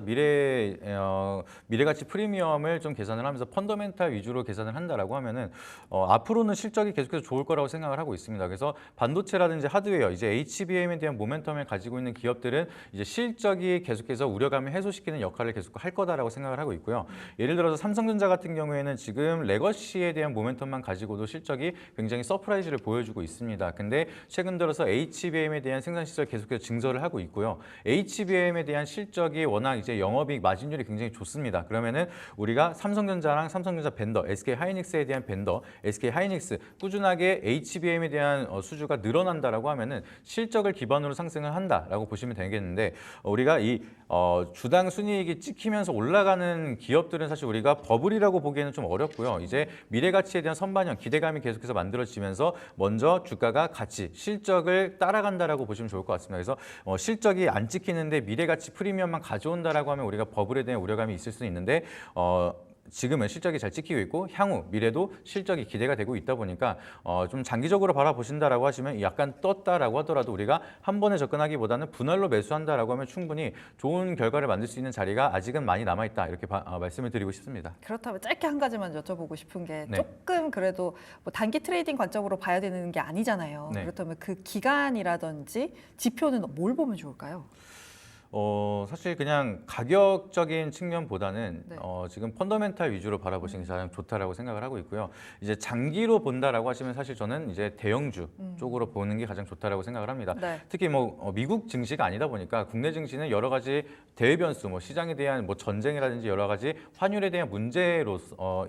미래가치 프리미엄을 좀 계산을 하면서 펀더멘탈 위주로 계산을 한다라고 하면은 앞으로는 실적이 계속해서 좋을 거라고 생각을 하고 있습니다. 그래서 반도체라든지 하드웨어, 이제 HBM에 대한 모멘텀을 가지고 있는 기업들은 이제 실적이 계속해서 우려감을 해소시키는 역할을 계속 할 거다라고 생각을 하고 있고요. 예를 들어서 삼성전자 같은 경우에는 지금 레거시에 대한 모멘텀만 가지고도 실적이 굉장히 서프라이즈를 보여주고 있습니다. 근데 최근 들어서 HBM에 대한 생산 시설 계속해서 증설을 하고 있고요. HBM에 대한 실적이 워낙 이제 영업이익 마진율이 굉장히 좋습니다. 그러면은 우리가 삼성전자랑 삼성전자 벤더, SK하이닉스에 대한 벤더, SK하이닉스 꾸준하게 HBM에 대한 수주가 늘어난다라고 하면은 실적을 기반으로 상승을 한다라고 보시면 되겠는데 우리가 이 주당 순이익이 찍히면서 올라가는 기업들은 사실 우리가 버블이라고 보기에는 좀 어렵고요. 이제 미래가치에 대한 선반영, 기대감이 계속해서 만들어지면서 먼저 주가가 같이 실적을 따라간다라고 보시면 좋을 것 같습니다. 그래서 실적이 안 찍히는데 미래가치 프리미엄만 가져온다라고 하면 우리가 버블에 대한 우려감이 있을 수는 있는데 지금은 실적이 잘 찍히고 있고 향후 미래도 실적이 기대가 되고 있다 보니까 좀 장기적으로 바라보신다라고 하시면 약간 떴다라고 하더라도 우리가 한 번에 접근하기보다는 분할로 매수한다라고 하면 충분히 좋은 결과를 만들 수 있는 자리가 아직은 많이 남아있다 이렇게 말씀을 드리고 싶습니다. 그렇다면 짧게 한 가지만 여쭤보고 싶은 게 네. 조금 그래도 뭐 단기 트레이딩 관점으로 봐야 되는 게 아니잖아요. 네. 그렇다면 그 기간이라든지 지표는 뭘 보면 좋을까요? 사실 그냥 가격적인 측면보다는 네. 지금 펀더멘탈 위주로 바라보시는 게 가장 좋다라고 생각을 하고 있고요. 이제 장기로 본다라고 하시면 사실 저는 이제 대형주 쪽으로 보는 게 가장 좋다라고 생각을 합니다. 네. 특히 뭐 미국 증시가 아니다 보니까 국내 증시는 여러 가지 대외 변수, 뭐 시장에 대한 뭐 전쟁이라든지 여러 가지 환율에 대한 문제로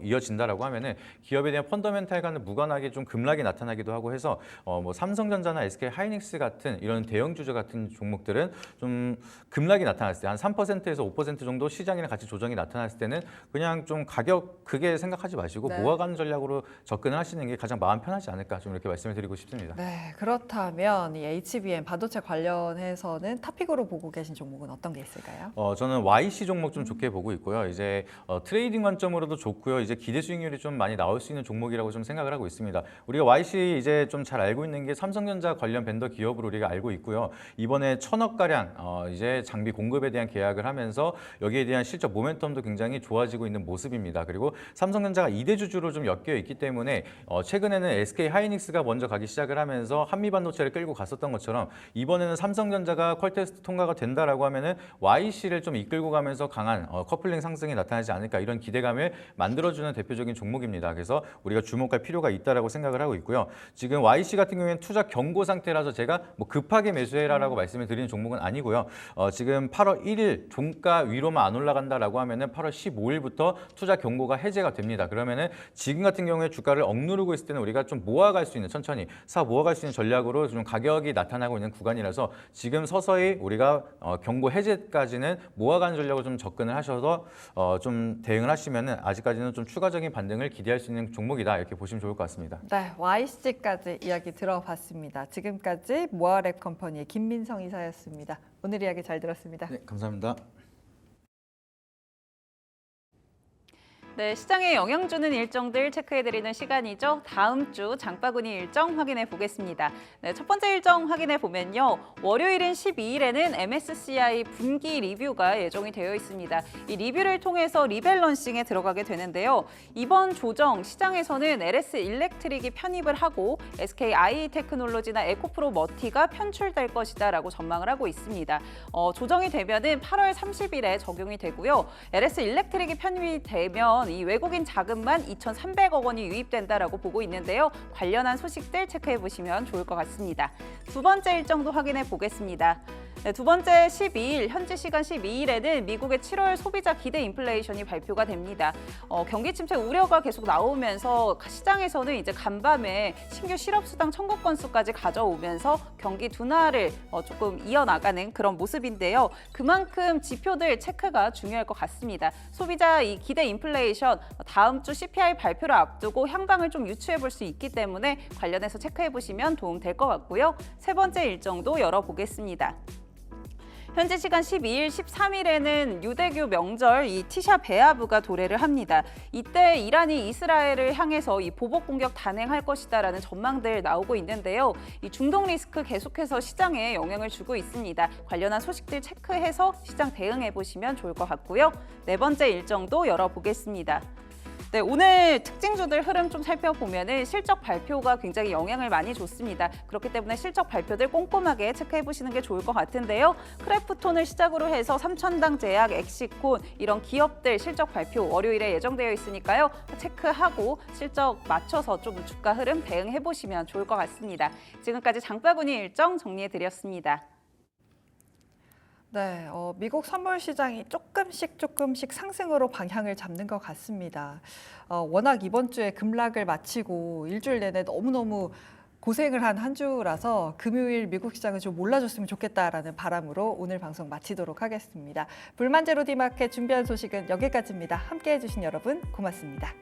이어진다라고 하면은 기업에 대한 펀더멘탈과는 무관하게 좀 급락이 나타나기도 하고 해서 뭐 삼성전자나 SK하이닉스 같은 이런 대형주주 같은 종목들은 좀 급락이 나타났을 때 한 3%에서 5% 정도 시장이랑 같이 조정이 나타났을 때는 그냥 좀 가격 크게 생각하지 마시고 네. 모아가는 전략으로 접근을 하시는 게 가장 마음 편하지 않을까 좀 이렇게 말씀을 드리고 싶습니다. 네, 그렇다면 이 HBM 반도체 관련해서는 탑픽으로 보고 계신 종목은 어떤 게 있을까요? 저는 YC 종목 좀 좋게 보고 있고요. 이제 트레이딩 관점으로도 좋고요. 이제 기대 수익률이 좀 많이 나올 수 있는 종목이라고 좀 생각을 하고 있습니다. 우리가 YC 이제 좀 잘 알고 있는 게 삼성전자 관련 벤더 기업으로 우리가 알고 있고요. 이번에 1,000억 가량 이제 장비 공급에 대한 계약을 하면서 여기에 대한 실적 모멘텀도 굉장히 좋아지고 있는 모습입니다. 그리고 삼성전자가 2대 주주로 좀 엮여 있기 때문에 최근에는 SK하이닉스가 먼저 가기 시작을 하면서 한미반도체를 끌고 갔었던 것처럼 이번에는 삼성전자가 퀄테스트 통과가 된다라고 하면은 YC를 좀 이끌고 가면서 강한 커플링 상승이 나타나지 않을까 이런 기대감을 만들어주는 대표적인 종목입니다. 그래서 우리가 주목할 필요가 있다라고 생각을 하고 있고요. 지금 YC 같은 경우에는 투자 경고 상태라서 제가 뭐 급하게 매수해라라고 말씀을 드리는 종목은 아니고요. 지금 8월 1일 종가 위로만 안 올라간다라고 하면은 8월 15일부터 투자 경고가 해제가 됩니다. 그러면은 지금 같은 경우에 주가를 억누르고 있을 때는 우리가 좀 모아갈 수 있는 천천히 모아갈 수 있는 전략으로 좀 가격이 나타나고 있는 구간이라서 지금 서서히 우리가 경고 해제까지는 모아가는 전략으로 좀 접근을 하셔서 좀 대응을 하시면은 아직까지는 좀 추가적인 반등을 기대할 수 있는 종목이다 이렇게 보시면 좋을 것 같습니다. 네, YC까지 이야기 들어봤습니다. 지금까지 모아랩 컴퍼니의 김민성 이사였습니다. 오늘 이야기 잘 들었습니다. 네, 감사합니다. 네, 시장에 영향 주는 일정들 체크해드리는 시간이죠. 다음 주 장바구니 일정 확인해 보겠습니다. 네, 첫 번째 일정 확인해 보면요. 월요일인 12일에는 MSCI 분기 리뷰가 예정이 되어 있습니다. 이 리뷰를 통해서 리밸런싱에 들어가게 되는데요. 이번 조정 시장에서는 LS 일렉트릭이 편입을 하고 SK IT크놀로지나 에코프로 머티가 편출될 것이다라고 전망을 하고 있습니다. 조정이 되면은 8월 30일에 적용이 되고요. LS 일렉트릭이 편입이 되면 이 외국인 자금만 2,300억 원이 유입된다라고 보고 있는데요. 관련한 소식들 체크해 보시면 좋을 것 같습니다. 두 번째 일정도 확인해 보겠습니다. 네, 두 번째 12일, 현지 시간 12일에는 미국의 7월 소비자 기대 인플레이션이 발표가 됩니다. 경기 침체 우려가 계속 나오면서 시장에서는 이제 간밤에 신규 실업수당 청구 건수까지 가져오면서 경기 둔화를 조금 이어나가는 그런 모습인데요. 그만큼 지표들 체크가 중요할 것 같습니다. 소비자 이 기대 인플레이션 다음 주 CPI 발표를 앞두고 향방을 좀 유추해 볼 수 있기 때문에 관련해서 체크해 보시면 도움 될 것 같고요. 세 번째 일정도 열어보겠습니다. 현지 시간 12일, 13일에는 유대교 명절 이 티샤 베아브가 도래를 합니다. 이때 이란이 이스라엘을 향해서 이 보복 공격 단행할 것이다라는 전망들 나오고 있는데요. 이 중동 리스크 계속해서 시장에 영향을 주고 있습니다. 관련한 소식들 체크해서 시장 대응해 보시면 좋을 것 같고요. 네 번째 일정도 열어보겠습니다. 네, 오늘 특징주들 흐름 좀 살펴보면은 실적 발표가 굉장히 영향을 많이 줬습니다. 그렇기 때문에 실적 발표들 꼼꼼하게 체크해 보시는 게 좋을 것 같은데요. 크래프톤을 시작으로 해서 삼천당 제약, 엑시콘 이런 기업들 실적 발표 월요일에 예정되어 있으니까요. 체크하고 실적 맞춰서 좀 주가 흐름 대응해 보시면 좋을 것 같습니다. 지금까지 장바구니 일정 정리해 드렸습니다. 네, 미국 선물 시장이 조금씩 상승으로 방향을 잡는 것 같습니다. 워낙 이번 주에 급락을 마치고 일주일 내내 너무너무 고생을 한 주라서 금요일 미국 시장을 좀 몰라줬으면 좋겠다라는 바람으로 오늘 방송 마치도록 하겠습니다. 불만제로 디마켓 준비한 소식은 여기까지입니다. 함께해 주신 여러분 고맙습니다.